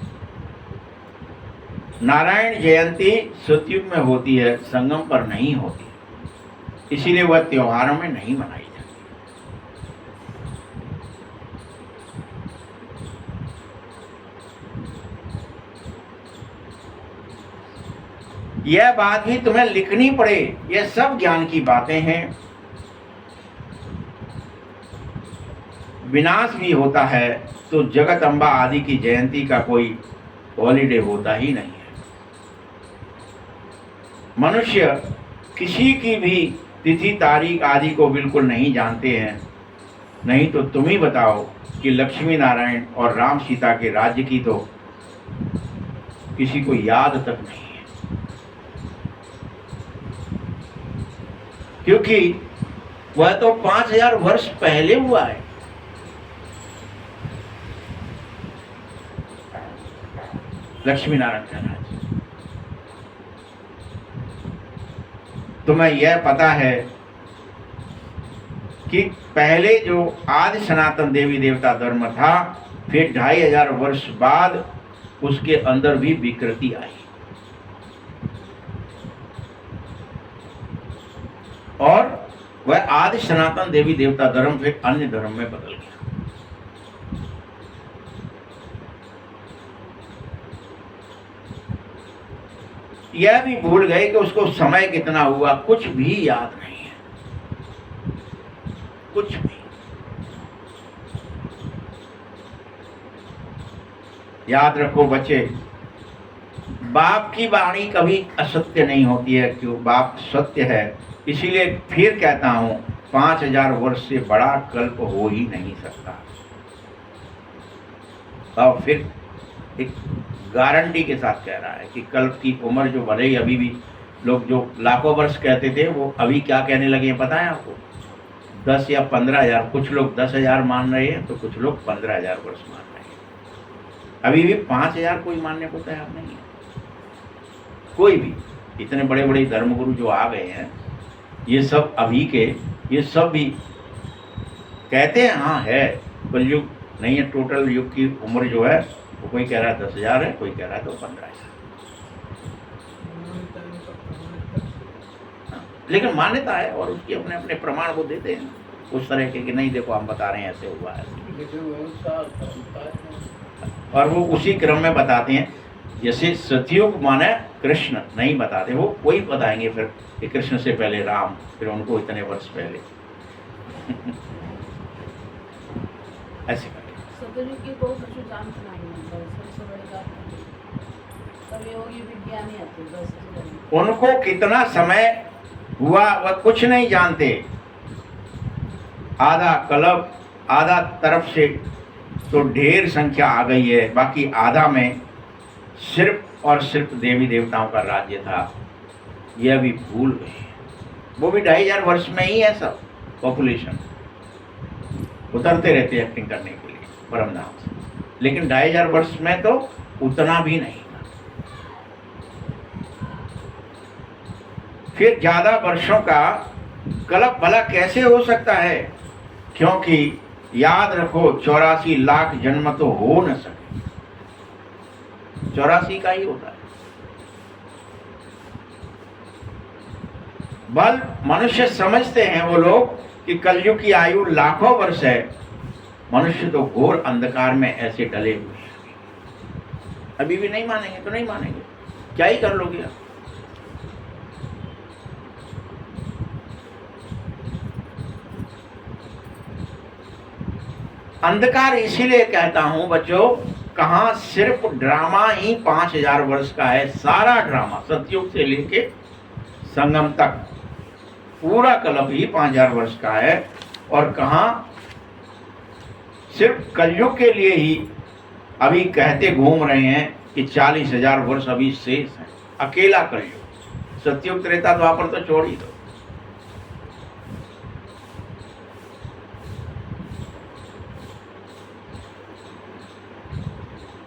नारायण जयंती सतयुग में होती है, संगम पर नहीं होती, इसीलिए वह त्योहारों में नहीं मनाई जाती। यह बात भी तुम्हें लिखनी पड़े, यह सब ज्ञान की बातें हैं। विनाश भी होता है तो जगत अम्बा आदि की जयंती का कोई हॉलीडे होता ही नहीं है। मनुष्य किसी की भी तिथि तारीख आदि को बिल्कुल नहीं जानते हैं। नहीं तो तुम ही बताओ कि लक्ष्मी नारायण और राम सीता के राज्य की तो किसी को याद तक नहीं है, क्योंकि वह तो 5000 वर्ष पहले हुआ है। लक्ष्मी नारायण का राज्य। तुम्हें यह पता है कि पहले जो आदि सनातन देवी देवता धर्म था, फिर 2500 वर्ष बाद उसके अंदर भी विकृति आई और वह आदि सनातन देवी देवता धर्म फिर अन्य धर्म में बदल गया। यह भी भूल गए कि उसको समय कितना हुआ, कुछ भी याद नहीं है, कुछ भी। याद रखो बच्चे, बाप की वाणी कभी असत्य नहीं होती है, क्यों? बाप सत्य है। इसीलिए फिर कहता हूं 5000 वर्ष से बड़ा कल्प हो ही नहीं सकता। और फिर एक गारंटी के साथ कह रहा है कि कल्प की उम्र जो भले ही अभी भी लोग जो लाखों वर्ष कहते थे वो अभी क्या कहने लगे हैं पता है आपको? 10 या 15,000। कुछ लोग 10,000 मान रहे हैं तो कुछ लोग 15,000 वर्ष मान रहे हैं। अभी भी 5,000 कोई मानने को तैयार नहीं है, कोई भी। इतने बड़े बड़े धर्मगुरु जो आ गए हैं, ये सब अभी के, ये सब भी कहते हैं हाँ है, कलयुग नहीं है। टोटल युग की उम्र जो है वो कोई कह रहा है 10,000 है, कोई कह रहा है तो 15,000। लेकिन मान्यता है और उसके अपने अपने प्रमाण वो देते हैं उस तरह के कि नहीं देखो हम बता रहे हैं ऐसे हुआ है, और वो उसी क्रम में बताते हैं। जैसे सतयुग माने कृष्ण नहीं बताते, वो वही बताएंगे फिर कि कृष्ण से पहले राम, फिर उनको इतने वर्ष पहले ऐसे करके। सतयुग की बहुत कुछ जान सबसे बड़ी बात तभी होगी विज्ञानी आते बस। उनको कितना समय हुआ वह कुछ नहीं जानते। आधा कल्प, आधा तरफ से तो ढेर संख्या आ गई है, बाकी आधा में सिर्फ और सिर्फ देवी देवताओं का राज्य था। यह भी भूल गए। वो भी 2500 वर्ष में ही है सब पॉपुलेशन, उतरते रहते हैं एक्टिंग करने के लिए परम धाम से, लेकिन 2500 वर्ष में तो उतना भी नहीं था। फिर ज्यादा वर्षों का कल्प भला कैसे हो सकता है? क्योंकि याद रखो 84 लाख जन्म तो हो न सके, 84 का ही होता है। बल मनुष्य समझते हैं वो लोग कि कलयुग की आयु लाखों वर्ष है। मनुष्य तो घोर अंधकार में ऐसे डले हुए हैं। अभी भी नहीं मानेंगे तो नहीं मानेंगे, क्या ही कर लोगे आप? अंधकार इसीलिए कहता हूं बच्चों, कहाँ सिर्फ ड्रामा ही 5000 वर्ष का है। सारा ड्रामा सतयुग से लेके संगम तक पूरा कल्प ही 5000 वर्ष का है। और कहाँ सिर्फ कलयुग के लिए ही अभी कहते घूम रहे हैं कि 40,000 वर्ष अभी शेष है। अकेला कलयुग, सतयुग त्रेता द्वापर तो छोड़ ही दो।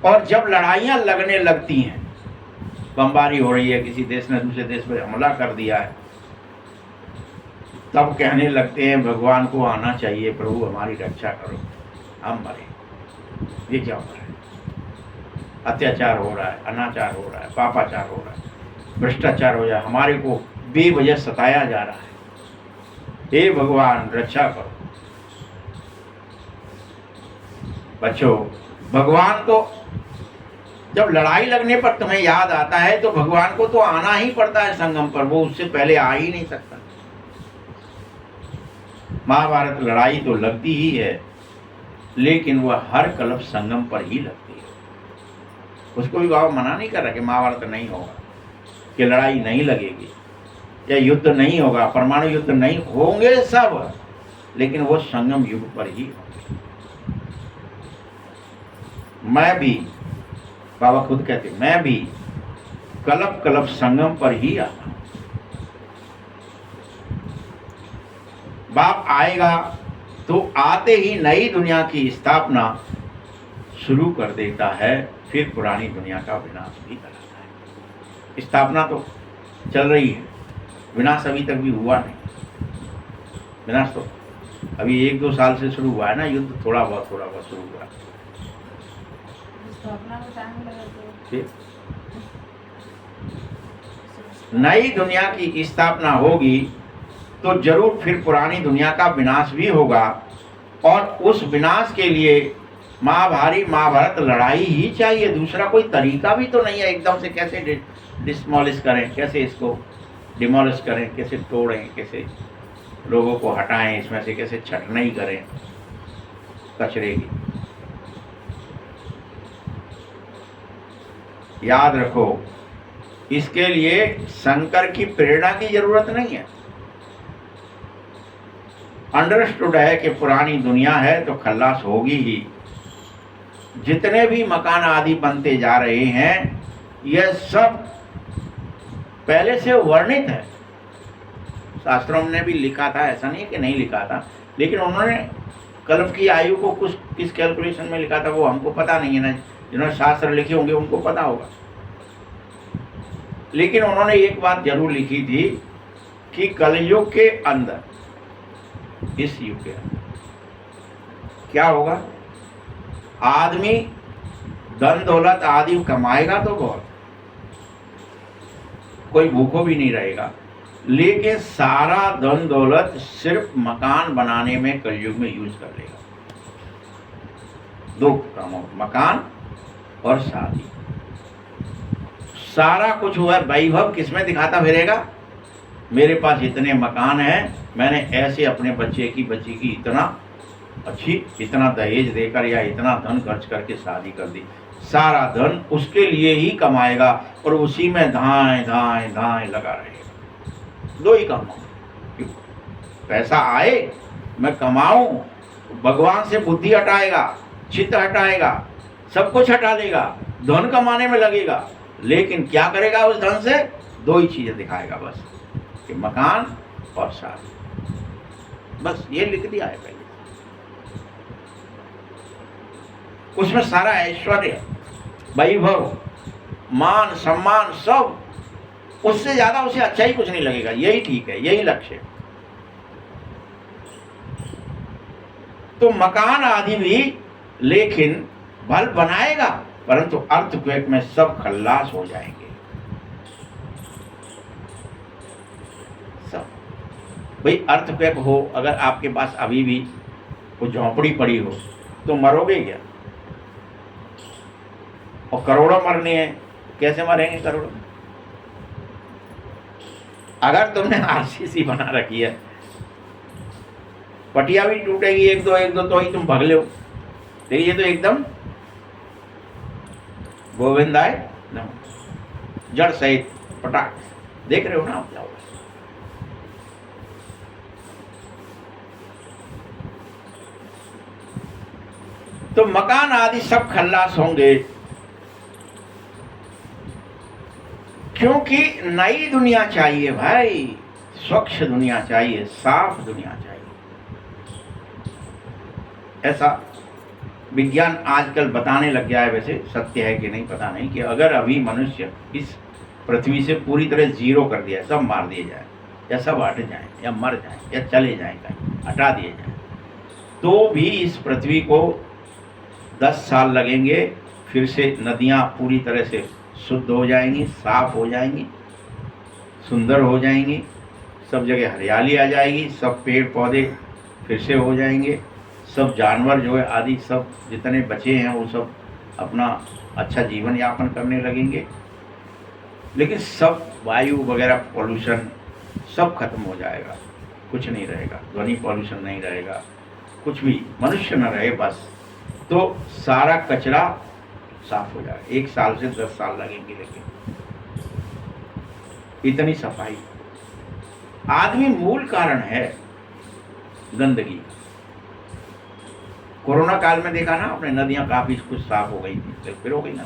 और जब लड़ाइयां लगने लगती हैं, बमबारी हो रही है, किसी देश ने दूसरे देश पर हमला कर दिया है, तब कहने लगते हैं भगवान को आना चाहिए, प्रभु हमारी रक्षा करो, हम मरे। ये क्या हो रहा है? अत्याचार हो रहा है, अनाचार हो रहा है, पापाचार हो रहा है, भ्रष्टाचार हो रहा है, हमारे को बेवजह सताया जा रहा है। हे भगवान रक्षा करो। बच्चों, भगवान तो जब लड़ाई लगने पर तुम्हें याद आता है तो भगवान को तो आना ही पड़ता है संगम पर, वो उससे पहले आ ही नहीं सकता। महाभारत लड़ाई तो लगती ही है, लेकिन वह हर कल्प संगम पर ही लगती है। उसको भी बाबा मना नहीं कर रहा कि महाभारत नहीं होगा, कि लड़ाई नहीं लगेगी या युद्ध नहीं होगा, परमाणु युद्ध नहीं होंगे सब, लेकिन वो संगम युग पर ही होंगे। मैं भी, बाबा खुद कहते, मैं भी कल्प कल्प संगम पर ही आता हूं। बाप आएगा तो आते ही नई दुनिया की स्थापना शुरू कर देता है, फिर पुरानी दुनिया का विनाश भी कराता है। स्थापना तो चल रही है, विनाश अभी तक भी हुआ नहीं। विनाश तो अभी 1-2 साल से शुरू हुआ है ना, युद्ध थोड़ा बहुत शुरू हुआ है। नई दुनिया की स्थापना होगी तो जरूर फिर पुरानी दुनिया का विनाश भी होगा, और उस विनाश के लिए महाभारत लड़ाई ही चाहिए। दूसरा कोई तरीका भी तो नहीं है। एकदम से कैसे डिस्मॉलिश करें, कैसे इसको डिमोलिश करें, कैसे तोड़ें, कैसे लोगों को हटाएं इसमें से, कैसे छटनी करें कचरे की। याद रखो, इसके लिए शंकर की प्रेरणा की जरूरत नहीं है। अंडरस्टूड है कि पुरानी दुनिया है तो खल्लास होगी ही। जितने भी मकान आदि बनते जा रहे हैं, यह सब पहले से वर्णित है। शास्त्रों ने भी लिखा था, ऐसा नहीं कि नहीं लिखा था, लेकिन उन्होंने कल्प की आयु को कुछ किस कैलकुलेशन में लिखा था वो हमको पता नहीं है ना। जिन्होंने शास्त्र लिखे होंगे उनको पता होगा। लेकिन उन्होंने एक बात जरूर लिखी थी कि कलयुग के अंदर, इस युग के अंदर क्या होगा, आदमी धन दौलत आदि कमाएगा तो बहुत, कोई भूखो भी नहीं रहेगा, लेकिन सारा धन दौलत सिर्फ मकान बनाने में कलयुग में यूज कर लेगा। 2 कामों, मकान और शादी। सारा कुछ हुआ, वैभव किसमें दिखाता फिरेगा, मेरे पास इतने मकान हैं, मैंने ऐसे अपने बच्चे की बच्ची की इतना अच्छी, इतना दहेज देकर या इतना धन खर्च करके शादी कर दी। सारा धन उसके लिए ही कमाएगा और उसी में धाएं धाएं धाएं लगा रहेगा। 2 ही काम, पैसा आए मैं कमाऊं, भगवान से बुद्धि हटाएगा, चित्त हटाएगा, सब कुछ हटा देगा, धन कमाने में लगेगा, लेकिन क्या करेगा उस धन से? 2 ही चीजें दिखाएगा बस, कि मकान और शादी। बस ये लिख दिया है पहले। उसमें सारा ऐश्वर्य, वैभव, मान सम्मान सब, उससे ज्यादा उसे अच्छा ही कुछ नहीं लगेगा। यही ठीक है, यही लक्ष्य। तो मकान आदि भी लेकिन भल बनाएगा, परंतु अर्थक्वेक में सब खल्लास हो जाएंगे। सब भाई, अर्थक्वेक हो, अगर आपके पास अभी भी वो झोंपड़ी पड़ी हो तो मरोगे क्या? और करोड़ों मरने हैं, कैसे मरेंगे करोड़ों? अगर तुमने आरसीसी बना रखी है, पटिया भी टूटेगी एक दो तो ही तुम भाग लो, देखिए, ये तो एकदम गोविंदाय नमः, जड़ सहित पटाख, देख रहे हो ना आप जाओ। तो मकान आदि सब खल्लास होंगे, क्योंकि नई दुनिया चाहिए भाई, स्वच्छ दुनिया चाहिए, साफ दुनिया चाहिए। ऐसा विज्ञान आजकल बताने लग गया है, वैसे सत्य है कि नहीं पता नहीं, कि अगर अभी मनुष्य इस पृथ्वी से पूरी तरह जीरो कर दिया, सब मार दिए जाए, या सब हट जाए, या मर जाए, या चले जाए, कहीं हटा दिए जाए, तो भी इस पृथ्वी को 10 साल लगेंगे, फिर से नदियाँ पूरी तरह से शुद्ध हो जाएंगी, साफ हो जाएंगी, सुंदर हो जाएंगी, सब जगह हरियाली आ जाएगी, सब पेड़ पौधे फिर से हो जाएंगे, सब जानवर जो है आदि सब जितने बचे हैं वो सब अपना अच्छा जीवन यापन करने लगेंगे। लेकिन सब वायु वगैरह पॉल्यूशन सब खत्म हो जाएगा, कुछ नहीं रहेगा, ध्वनि पॉल्यूशन नहीं रहेगा, कुछ भी, मनुष्य न रहे बस, तो सारा कचरा साफ हो जाएगा। 1 साल से 10 साल लगेंगे, लेकिन इतनी सफाई। आदमी मूल कारण है गंदगी। कोरोना काल में देखा ना आपने, नदियां काफी कुछ साफ हो गई थी, फिर हो गई ना।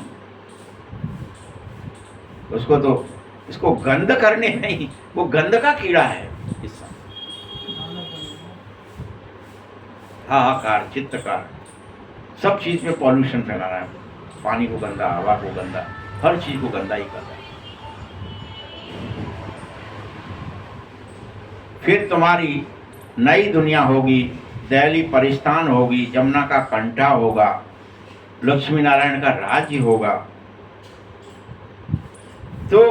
उसको तो, इसको गंद करने नहीं, वो गंद का कीड़ा है इस समय। हाहाकार, चित्तकार, सब चीज में पॉल्यूशन फैला रहा है, पानी को गंदा, हवा को गंदा, हर चीज को गंदा ही कर रहा है। फिर तुम्हारी नई दुनिया होगी, दिल्ली परिस्थान होगी, जमुना का कंठा होगा, लक्ष्मी नारायण का राज्य होगा, तो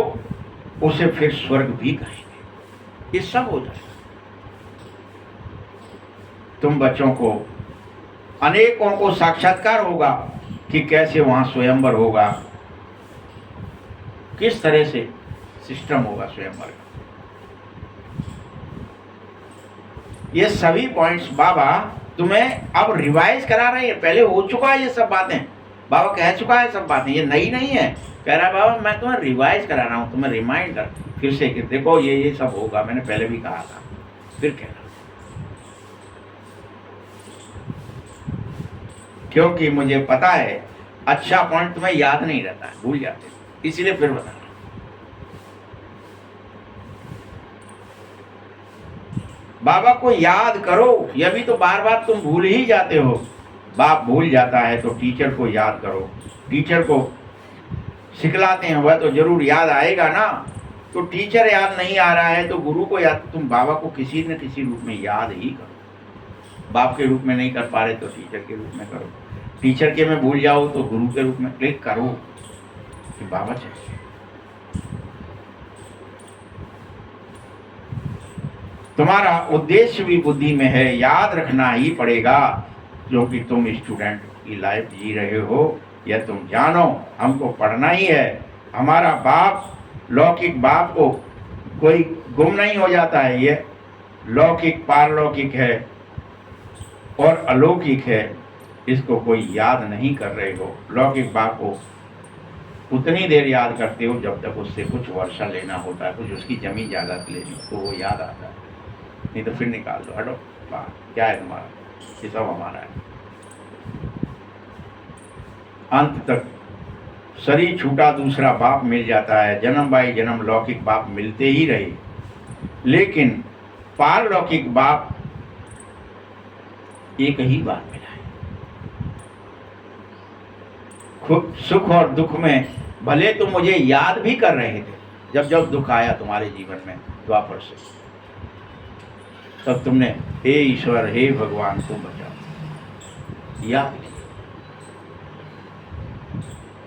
उसे फिर स्वर्ग भी कहेंगे। ये सब हो जाएगा। तुम बच्चों को, अनेकों को साक्षात्कार होगा कि कैसे वहां स्वयंवर होगा, किस तरह से सिस्टम होगा स्वयंवर का। ये सभी पॉइंट्स बाबा तुम्हें अब रिवाइज करा रहे हैं। पहले हो चुका है ये सब बातें, बाबा कह चुका है सब बातें, ये नई नहीं है। कह रहा है बाबा मैं तुम्हें रिवाइज करा रहा हूँ, तुम्हें रिमाइंड कर फिर से कि देखो ये सब होगा, मैंने पहले भी कहा था, फिर कह रहा। क्योंकि मुझे पता है अच्छा पॉइंट तुम्हें याद नहीं रहता है, भूल जाते, इसीलिए फिर बता रहा। बाबा को याद करो, यह भी तो बार बार तुम भूल ही जाते हो। बाप भूल जाता है तो टीचर को याद करो, टीचर को सिखलाते हैं, वह तो जरूर याद आएगा ना। तो टीचर याद नहीं आ रहा है तो गुरु को याद, तुम बाबा को किसी न किसी रूप में याद ही करो। बाप के रूप में नहीं कर पा रहे तो टीचर के रूप में करो, टीचर के में भूल जाओ तो गुरु के रूप में क्लिक करो कि बाबा चाहिए। तुम्हारा उद्देश्य भी बुद्धि में है, याद रखना ही पड़ेगा, क्योंकि तुम स्टूडेंट की लाइफ जी रहे हो। यह तुम जानो, हमको पढ़ना ही है। हमारा बाप, लौकिक बाप को कोई गुम नहीं हो जाता है। ये लौकिक पारलौकिक है और अलौकिक है, इसको कोई याद नहीं कर रहे हो। लौकिक बाप को उतनी देर याद करते हो जब तक उससे कुछ वर्षा लेना होता है, कुछ उसकी जमीन जायदाद लेनी तो वो याद आता है, नहीं तो फिर निकाल दो, हटो बात, क्या है तुम्हारा, ये सब हमारा है। अंत तक शरीर छूटा दूसरा बाप मिल जाता है, जन्म बाई जन्म लौकिक बाप मिलते ही रहे, लेकिन पारलौकिक बाप एक ही बार मिला है। खुद सुख और दुख में भले तुम मुझे याद भी कर रहे थे, जब जब दुख आया तुम्हारे जीवन में द्वापर से, तब तुमने हे ईश्वर, हे भगवान तुम बचाओ याद किया।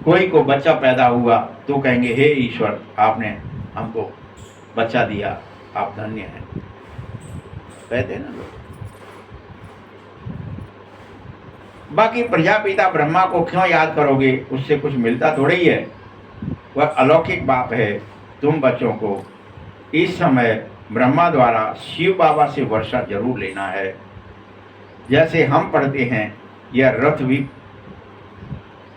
कोई को बच्चा पैदा हुआ तो कहेंगे हे ईश्वर आपने हमको बच्चा दिया, आप धन्य हैं, कहते हैं ना लोग। बाकी प्रजापिता ब्रह्मा को क्यों याद करोगे, उससे कुछ मिलता थोड़ा ही है, वह अलौकिक बाप है। तुम बच्चों को इस समय ब्रह्मा द्वारा शिव बाबा से वर्षा जरूर लेना है। जैसे हम पढ़ते हैं यह रथ भी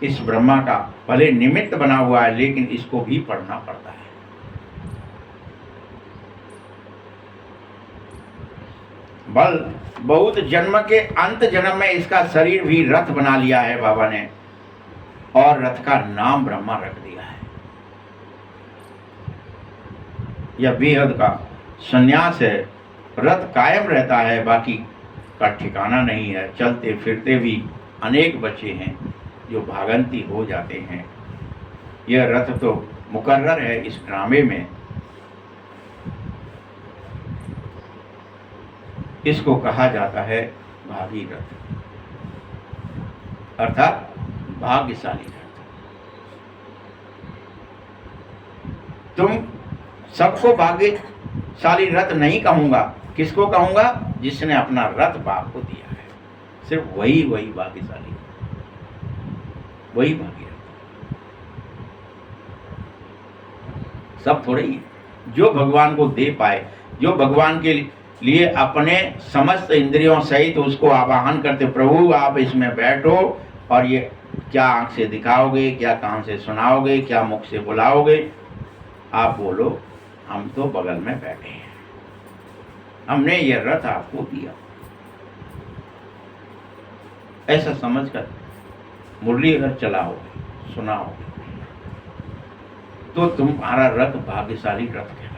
इस ब्रह्मा का भले निमित्त बना हुआ है, लेकिन इसको भी पढ़ना पड़ता है। बल बहुत जन्म के अंत जन्म में इसका शरीर भी रथ बना लिया है बाबा ने, और रथ का नाम ब्रह्मा रख दिया है। यह बेहद का संन्यास है। रथ कायम रहता है, बाकी का ठिकाना नहीं है। चलते फिरते भी अनेक बच्चे हैं जो भागंती हो जाते हैं। यह रथ तो मुकर्रर है इस ड्रामे में। इसको कहा जाता है भागीरथ, अर्थात भाग्यशाली रथ। तुम सबको भाग्यशाली रथ नहीं कहूंगा, किसको कहूंगा? जिसने अपना रथ बाप को दिया है, सिर्फ वही भाग्यशाली, वही भागीरथ। सब थोड़े ही जो भगवान को दे पाए, जो भगवान के लिए अपने समस्त इंद्रियों सहित उसको आवाहन करते, प्रभु आप इसमें बैठो, और ये क्या आंख से दिखाओगे, क्या कान से सुनाओगे, क्या मुख से बुलाओगे, आप बोलो, हम तो बगल में बैठे हैं, हमने ये रथ आपको दिया। ऐसा समझकर मुरली अगर चलाओगे, सुनाओगे, तो तुम्हारा रथ भाग्यशाली रथ कहलाए,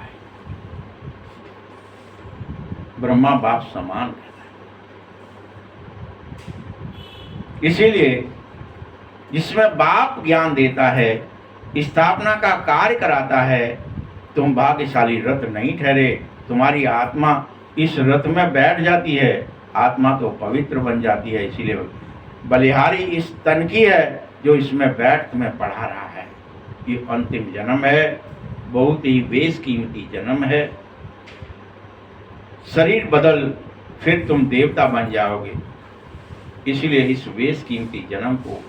ब्रह्मा बाप समान कहलाए। इसीलिए जिसमें बाप ज्ञान देता है, स्थापना का कार्य कराता है, तुम भाग्यशाली रथ नहीं ठहरे। तुम्हारी आत्मा इस रथ में बैठ जाती है, आत्मा तो पवित्र बन जाती है। इसीलिए बलिहारी इस तन की है जो इसमें बैठ तुम्हें पढ़ा रहा है। ये अंतिम जन्म है, बहुत ही बेशकीमती जन्म है। शरीर बदल फिर तुम देवता बन जाओगे। इसलिए इस बेशकीमती जन्म को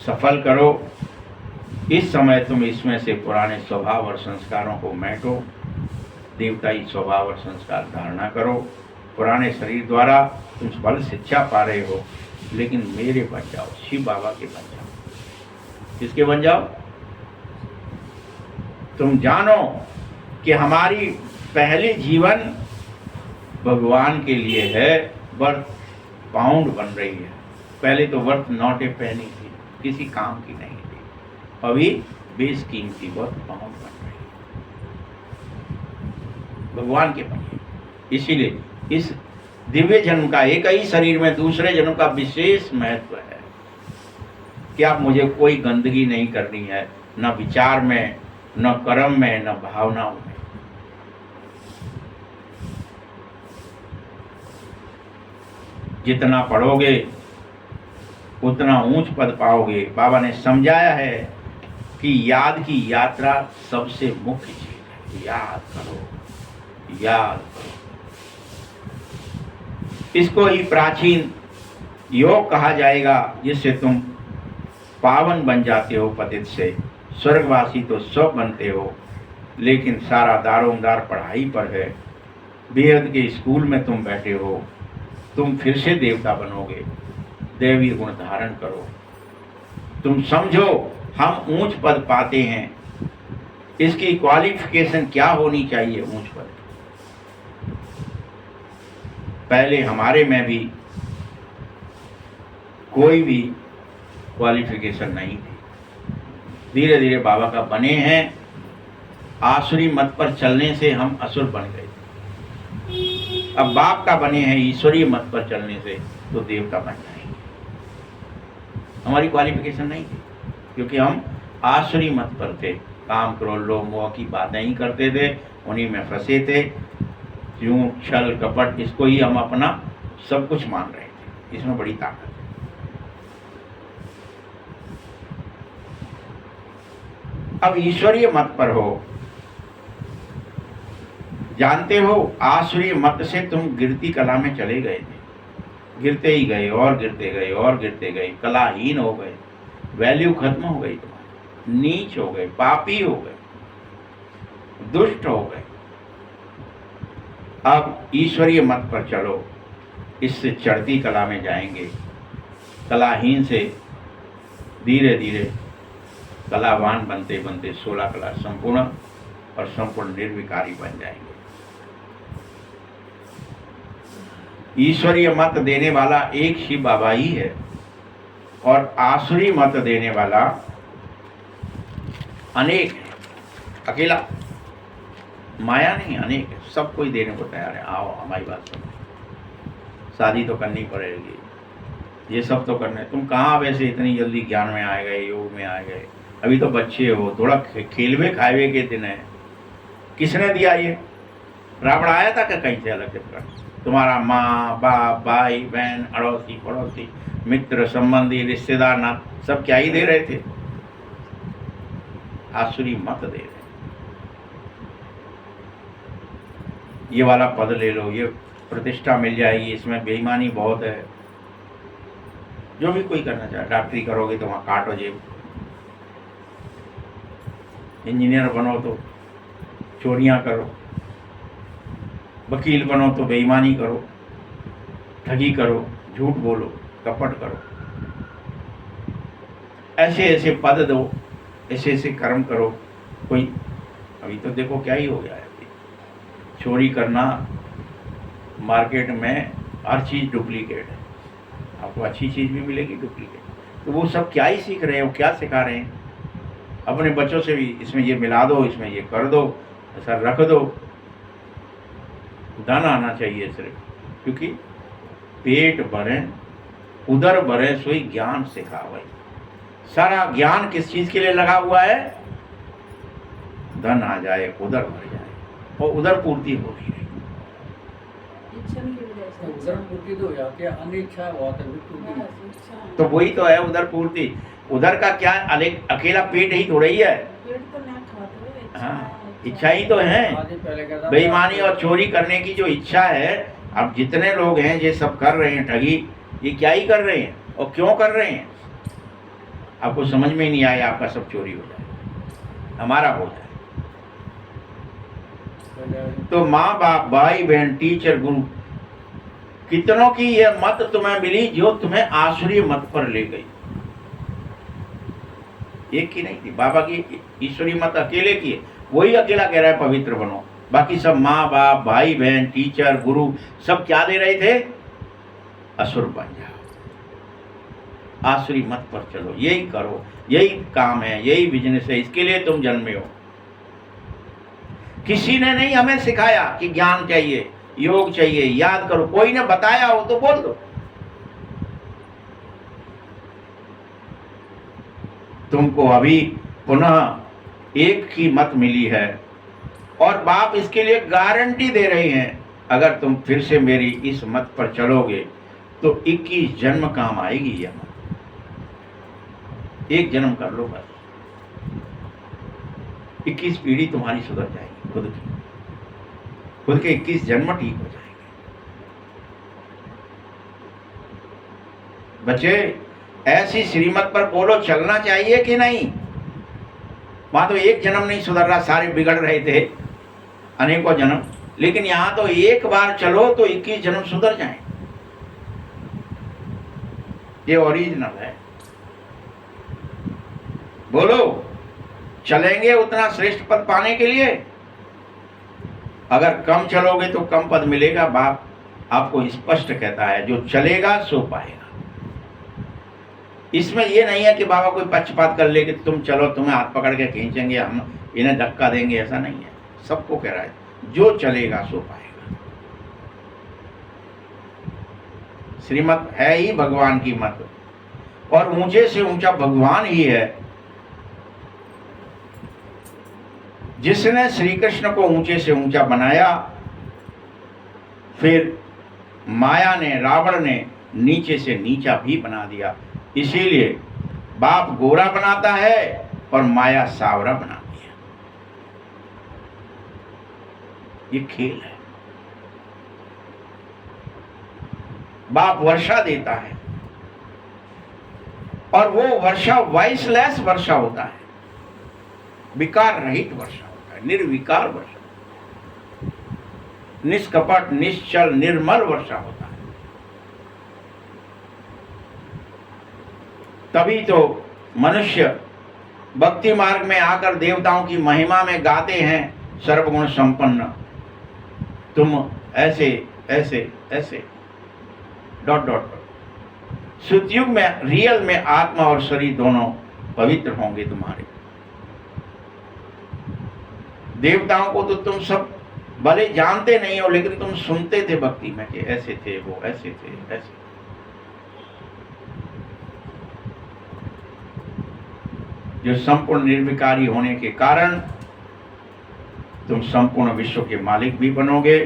सफल करो। इस समय तुम इसमें से पुराने स्वभाव और संस्कारों को मैटो, देवताई स्वभाव और संस्कार धारणा करो। पुराने शरीर द्वारा तुम बल शिक्षा पा रहे हो, लेकिन मेरे बन जाओ, शिव बाबा के बन जाओ। किसके बन जाओ? तुम जानो कि हमारी पहली जीवन भगवान के लिए है, वर्थ पाउंड बन रही है। पहले तो वर्थ नोटें पहनी थी, किसी काम की नहीं थी, अभी बेशकीमती वर्थ पाउंड बन रही है, भगवान के बनिए। इसीलिए इस दिव्य जन्म का, एक ही शरीर में दूसरे जन्म का विशेष महत्व है कि आप मुझे कोई गंदगी नहीं करनी है, न विचार में, न कर्म में, न भावनाओं में। जितना पढ़ोगे उतना ऊंच पद पाओगे। बाबा ने समझाया है कि याद की यात्रा सबसे मुख्य चीज है। याद करो, याद करो। इसको ही प्राचीन योग कहा जाएगा, जिससे तुम पावन बन जाते हो पतित से। स्वर्गवासी तो सब बनते हो, लेकिन सारा दारोमदार पढ़ाई पर है। बेहद के स्कूल में तुम बैठे हो, तुम फिर से देवता बनोगे। दैवी गुण धारण करो। तुम समझो हम ऊंच पद पाते हैं, इसकी क्वालिफिकेशन क्या होनी चाहिए ऊंच पद। पहले हमारे में भी कोई भी क्वालिफिकेशन नहीं थी, धीरे धीरे बाबा का बने हैं। आसुरी मत पर चलने से हम असुर बन गए। अब बाप का बने हैं ईश्वरीय मत पर चलने से तो देवता बन जाएंगे। हमारी क्वालिफिकेशन नहीं थी, क्योंकि हम आसुरी मत पर थे। काम, क्रोध, लोभ, मोह की बातें ही करते थे, उन्हीं में फंसे थे। झूठ, छल, कपट, इसको ही हम अपना सब कुछ मान रहे थे। इसमें बड़ी ताकत है। अब ईश्वरीय मत पर हो, जानते हो आसुरी मत से तुम गिरती कला में चले गए थे। गिरते ही गए और गिरते गए और गिरते गए, कलाहीन हो गए, वैल्यू खत्म हो गई तुम्हारी, नीच हो गए, पापी हो गए, दुष्ट हो गए। अब ईश्वरीय मत पर चलो, इससे चढ़ती कला में जाएंगे, कलाहीन से धीरे धीरे कलावान बनते बनते 16 कला संपूर्ण और संपूर्ण निर्विकारी बन जाएंगे। ईश्वरीय मत देने वाला एक शिव बाबा ही है और आसुरी मत देने वाला अनेक है, अकेला माया नहीं, अनेक है। सब कोई देने को तैयार है। आओ हमारी बात सुनो, शादी तो करनी पड़ेगी, ये सब तो करने। तुम कहाँ वैसे इतनी जल्दी ज्ञान में आ गए, योग में आ गए? अभी तो बच्चे हो, थोड़ा खेलवे खावे के दिन है। किसने दिया ये? रावण आया था क्या कहीं से अलग से? तुम्हारा माँ बाप भाई बहन अड़ोसी पड़ोसी मित्र संबंधी रिश्तेदार ना सब क्या ही दे रहे थे? आसुरी मत दे रहे। ये वाला पद ले लो, ये प्रतिष्ठा मिल जाएगी, इसमें बेईमानी बहुत है। जो भी कोई करना चाहे, डॉक्टरी करोगे तो वहां काटो जेब, इंजीनियर बनो तो चोरियां करो, वकील बनो तो बेईमानी करो, ठगी करो, झूठ बोलो, कपट करो, ऐसे ऐसे पद दो, ऐसे ऐसे कर्म करो। कोई अभी तो देखो क्या ही हो गया है। चोरी करना, मार्केट में हर चीज़ डुप्लीकेट है। आपको अच्छी चीज़ भी मिलेगी डुप्लीकेट। तो वो सब क्या ही सीख रहे हैं, वो क्या सिखा रहे हैं? अपने बच्चों से भी इसमें ये मिला दो, इसमें ये कर दो, ऐसा रख दो। धन आना चाहिए सिर्फ, क्योंकि पेट भरे उधर भरे सोई ज्ञान सिखावे। सारा ज्ञान किस चीज के लिए लगा हुआ है? धन आ जाए, उधर भर जाए, और उधर पूर्ति हो रही है। इच्छा नहीं की वजह से उधर पूर्ति तो या क्या अनिच्छा बहुत है पूर्ति नहीं। तो वही तो है उधर पूर्ति। उधर का क्या अकेला पेट ही थोड़ा ही है। पेट तो ना खाते, हाँ, इच्छा ही तो है। आदि पहले कहता बेईमानी और चोरी करने की जो इच्छा है, अब जितने लोग हैं ये सब कर रहे हैं ठगी, ये क्या ही कर रहे हैं और क्यों कर रहे हैं? आपको समझ में नहीं आया, आपका सब चोरी हो जाए, हमारा हो जाए। तो माँ बाप भाई बहन टीचर गुरु कितनों की यह मत तुम्हें मिली जो तुम्हें आसुरी मत पर ले गई? एक की नहीं थी, बाबा की ईश्वरी मत अकेले की है। वही अकेला कह रहा है पवित्र बनो। बाकी सब माँ बाप भाई बहन टीचर गुरु सब क्या दे रहे थे? असुर बन जाओ, आसुरी मत पर चलो, यही करो, यही काम है, यही बिजनेस है, इसके लिए तुम जन्मे हो। किसी ने नहीं हमें सिखाया कि ज्ञान चाहिए, योग चाहिए, याद करो। कोई ने बताया हो तो बोल दो। तुमको अभी पुनः एक की मत मिली है और बाप इसके लिए गारंटी दे रहे हैं, अगर तुम फिर से मेरी इस मत पर चलोगे तो 21 जन्म काम आएगी यह मत। एक जन्म कर लो बस, 21 पीढ़ी तुम्हारी सुधर जाएगी, खुद के 21 जन्म ठीक हो जाएंगे। बच्चे, ऐसी श्रीमत पर बोलो चलना चाहिए कि नहीं? वहां तो एक जन्म नहीं सुधर रहा, सारे बिगड़ रहे थे अनेकों जन्म, लेकिन यहां तो एक बार चलो तो 21 जन्म सुधर जाए। ये ओरिजिनल है। बोलो, चलेंगे उतना श्रेष्ठ पद पाने के लिए? अगर कम चलोगे तो कम पद मिलेगा। बाप आपको स्पष्ट कहता है, जो चलेगा सो पाएगा। इसमें यह नहीं है कि बाबा कोई पक्षपात कर ले कि तुम चलो, तुम्हें हाथ पकड़ के खींचेंगे, हम इन्हें धक्का देंगे, ऐसा नहीं है। सबको कह रहा है, जो चलेगा सो पाएगा। श्रीमत है ही भगवान की मत, और ऊंचे से ऊंचा भगवान ही है। जिसने श्री कृष्ण को ऊंचे से ऊंचा बनाया, फिर माया ने, रावण ने नीचे से नीचा भी बना दिया। इसीलिए बाप गोरा बनाता है और माया सावरा बनाती है। ये खेल है। बाप वर्षा देता है और वो वर्षा वॉइसलेस वर्षा होता है, विकार रहित वर्षा होता है, निर्विकार वर्षा, निष्कपट निश्चल निर्मल वर्षा होता है। तभी तो मनुष्य भक्ति मार्ग में आकर देवताओं की महिमा में गाते हैं सर्वगुण संपन्न तुम ऐसे ऐसे ऐसे डॉट डॉट डॉट। सतयुग में रियल में आत्मा और शरीर दोनों पवित्र होंगे तुम्हारे। देवताओं को तो तुम सब भले जानते नहीं हो, लेकिन तुम सुनते थे भक्ति में कि ऐसे थे वो, ऐसे थे ऐसे। जो संपूर्ण निर्विकारी होने के कारण तुम संपूर्ण विश्व के मालिक भी बनोगे।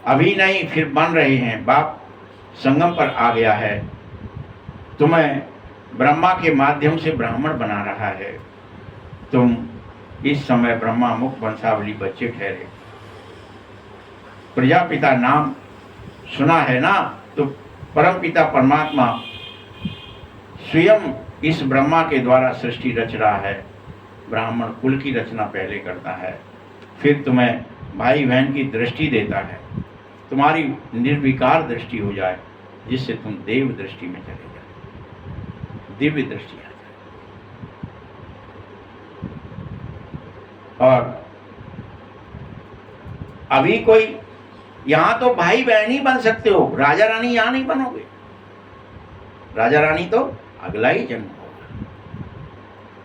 अभी नहीं, फिर बन रहे हैं। बाप संगम पर आ गया है, तुम्हें ब्रह्मा के माध्यम से ब्राह्मण बना रहा है। तुम इस समय ब्रह्मा मुख वंशावली बच्चे ठहरे। प्रजापिता नाम सुना है ना, तो परमपिता परमात्मा स्वयं इस ब्रह्मा के द्वारा सृष्टि रच रहा है। ब्राह्मण कुल की रचना पहले करता है, फिर तुम्हें भाई बहन की दृष्टि देता है, तुम्हारी निर्विकार दृष्टि हो जाए, जिससे तुम देव दृष्टि में चले जाए, दिव्य दृष्टि आ जाए। और अभी कोई यहां तो भाई बहन ही बन सकते हो, राजा रानी यहां नहीं बनोगे। राजा रानी तो अगला ही जन्म होगा।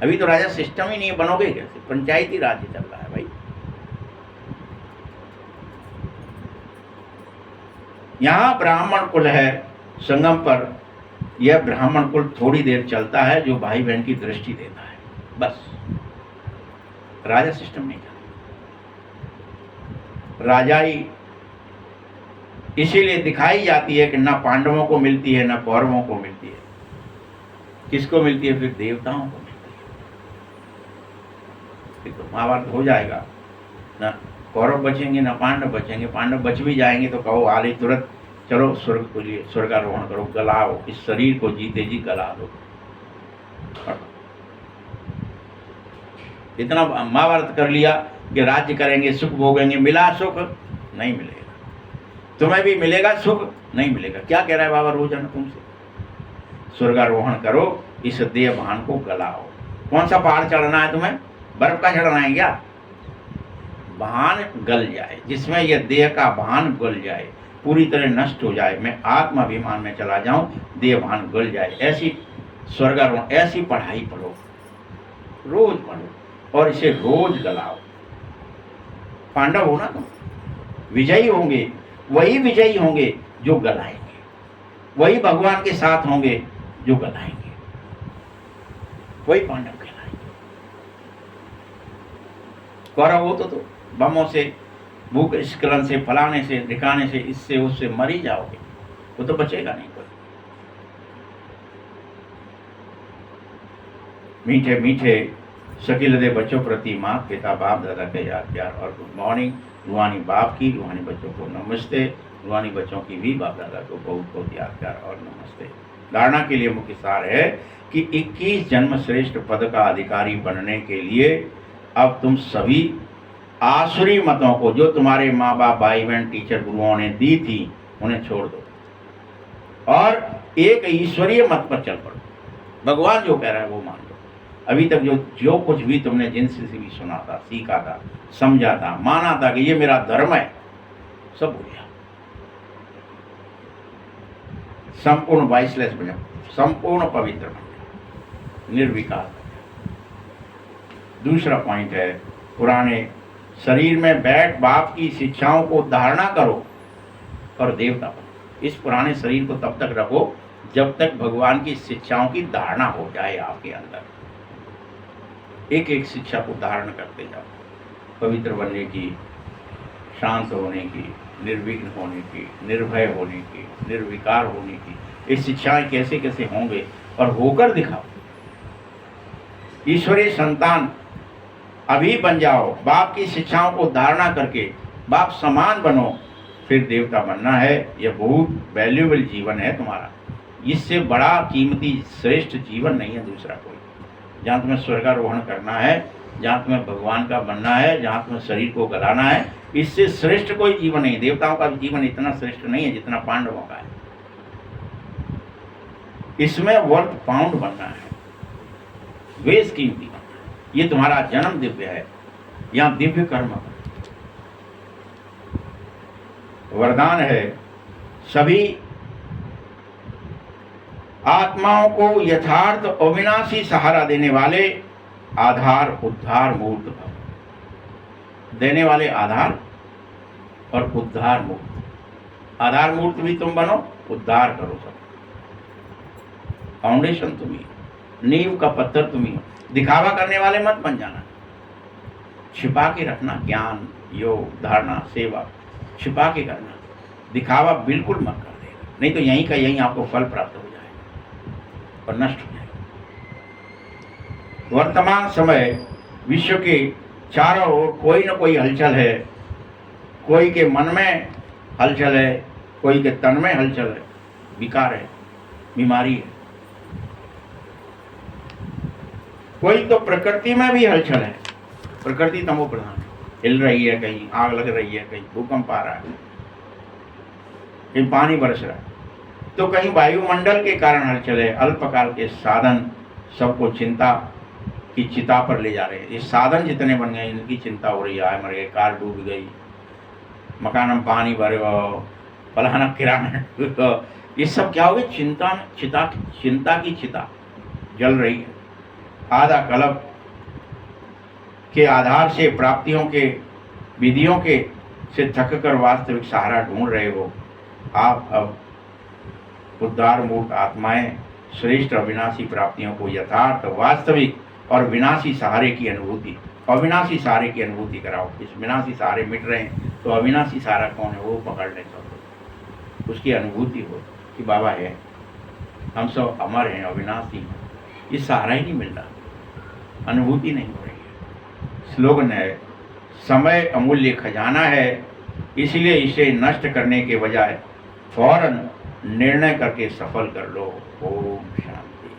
अभी तो राजा सिस्टम ही नहीं बनोगे कैसे? पंचायती राज्य चल रहा है भाई। यहां ब्राह्मण कुल है संगम पर। यह ब्राह्मण कुल थोड़ी देर चलता है, जो भाई बहन की दृष्टि देता है, बस। राजा सिस्टम नहीं चलता। राजाई इसीलिए दिखाई जाती है कि ना पांडवों को मिलती है, ना कौरवों को मिलती है। किसको मिलती है? फिर देवताओं को मिलती है। तो महाभारत हो जाएगा ना, कौरव बचेंगे ना पांडव बचेंगे। पांडव बच भी जाएंगे तो कहो आले तुरंत चलो स्वर्ग के लिए स्वर्गारोहण करो, गलाओ इस शरीर को, जीते जी गला दो। इतना महाभारत कर लिया कि राज्य करेंगे, सुख भोगेंगे। मिला सुख? नहीं मिलेगा। तुम्हें भी मिलेगा सुख? नहीं मिलेगा। क्या कह रहा है बाबा रोजाना तुमसे? स्वर्गारोहण करो, इस देह भान को गलाओ। कौन सा पहाड़ चढ़ना है तुम्हें? बर्फ का चढ़ना है क्या? भान गल जाए, जिसमें यह देह का भान गल जाए, पूरी तरह नष्ट हो जाए, मैं आत्माभिमान में चला जाऊं, देह भान गल जाए। ऐसी स्वर्गारोहण, ऐसी पढ़ाई पढ़ो, रोज पढ़ो और इसे रोज गलाओ। पांडव हो ना तुम, विजयी होंगे। वही विजयी होंगे जो गलाएंगे, वही भगवान के साथ होंगे जो गलाएंगे, वही पांडव कहलाएंगे। कौरव हो तो बमों से, भूख स्खलन से, फलाने से, ढिकाने से, इससे उससे मर ही जाओगे। वो तो बचेगा नहीं कोई। मीठे मीठे शकीलदे बच्चों प्रति माँ पिता बाप दादा के याद प्यार और गुड मॉर्निंग। रूहानी बाप की, रूहानी बच्चों को नमस्ते। रूहानी बच्चों की भी बाप दादा को बहुत बहुत याद प्यार और नमस्ते। धारणा के लिए मुख्य सार है कि 21 जन्म श्रेष्ठ पद का अधिकारी बनने के लिए अब तुम सभी आसुरी मतों को, जो तुम्हारे माँ बाप, भाई बहन, टीचर, गुरुओं ने दी थी, उन्हें छोड़ दो और एक ईश्वरीय मत पर चल पड़ो। भगवान जो कह रहा है वो मान लो। अभी तक जो कुछ भी तुमने जिनसे भी सुना था, सीखा था, समझा था, माना था कि ये मेरा धर्म है, सब हो गया। संपूर्ण वाइसलेस बन जाओ, संपूर्ण पवित्र बन जाओ, निर्विकार बन जाओ। दूसरा पॉइंट है, पुराने शरीर में बैठ बाप की शिक्षाओं को धारणा करो और देवता बनो। इस पुराने शरीर को तब तक रखो जब तक भगवान की शिक्षाओं की धारणा हो जाए आपके अंदर। एक एक शिक्षा को धारण करते जाओ, पवित्र बनने की, शांत होने की, निर्विघ्न होने की, निर्भय होने की, निर्विकार होने की। ये शिक्षाएं कैसे कैसे होंगे और होकर दिखाओ। ईश्वरीय संतान अभी बन जाओ, बाप की शिक्षाओं को धारणा करके बाप समान बनो, फिर देवता बनना है। यह बहुत वैल्यूएबल जीवन है तुम्हारा। इससे बड़ा कीमती श्रेष्ठ जीवन नहीं है दूसरा कोई। जहाँ तुम्हें स्वर्गारोहण करना है, जहाँ तुम्हें भगवान का बनना है, जहाँ तुम्हें शरीर को गलाना है, इससे श्रेष्ठ कोई जीवन नहीं। देवताओं का जीवन इतना श्रेष्ठ नहीं है जितना पांडवों का है। इसमें वर्थ पाउंड बनना है, वेश कीमती बनना है। ये तुम्हारा जन्म दिव्य है, यहाँ दिव्य कर्म वरदान है। सभी आत्माओं को यथार्थ अविनाशी सहारा देने वाले आधार उद्धार मूर्त भव। देने वाले आधार और उद्धार मूर्त। आधार मूर्त भी तुम बनो, उद्धार करो सब। फाउंडेशन तुम ही, नींव का पत्थर तुम ही हो। दिखावा करने वाले मत बन जाना, छिपा के रखना। ज्ञान, योग, धारणा, सेवा छिपा के करना, दिखावा बिल्कुल मत कर देना, नहीं तो यहीं का यहीं आपको फल प्राप्त हो जाएगा और नष्ट हो जाएगा। वर्तमान समय विश्व के चारों ओर कोई न कोई हलचल है। कोई के मन में हलचल है, कोई के तन में हलचल है, विकार है, बीमारी है। कोई तो प्रकृति में भी हलचल है, प्रकृति तमो प्रधान है, हिल रही है, कहीं आग लग रही है, कहीं भूकंप आ रहा है, कहीं पानी बरस रहा है, तो कहीं वायुमंडल के कारण हलचल है। अल्पकाल के साधन सबको चिंता की चिता पर ले जा रहे हैं। ये साधन जितने बन गए इनकी चिंता हो रही है। आए मर गए, कार डूब गई, मकान में पानी भरे, फलाना किराना, ये सब क्या हो गया? चिंता की चिता जल रही है। आधा कल्प के आधार से प्राप्तियों के विधियों के से थक कर वास्तविक सहारा ढूंढ रहे हो। आप अब उद्धार मूर्त आत्माएं श्रेष्ठ अविनाशी प्राप्तियों को यथार्थ, वास्तविक और विनाशी सहारे की अनुभूति, अविनाशी सहारे की अनुभूति कराओ। इस विनाशी सहारे मिट रहे हैं तो अविनाशी सहारा कौन है वो पकड़ ले, सब उसकी अनुभूति हो कि बाबा है, हम सब अमर हैं, अविनाशी हैं। ये सहारा ही नहीं मिल रहा, अनुभूति नहीं हो रही है। स्लोगन है, समय अमूल्य खजाना है, इसलिए इसे नष्ट करने के बजाय फौरन निर्णय करके सफल कर लो। ओम शांति।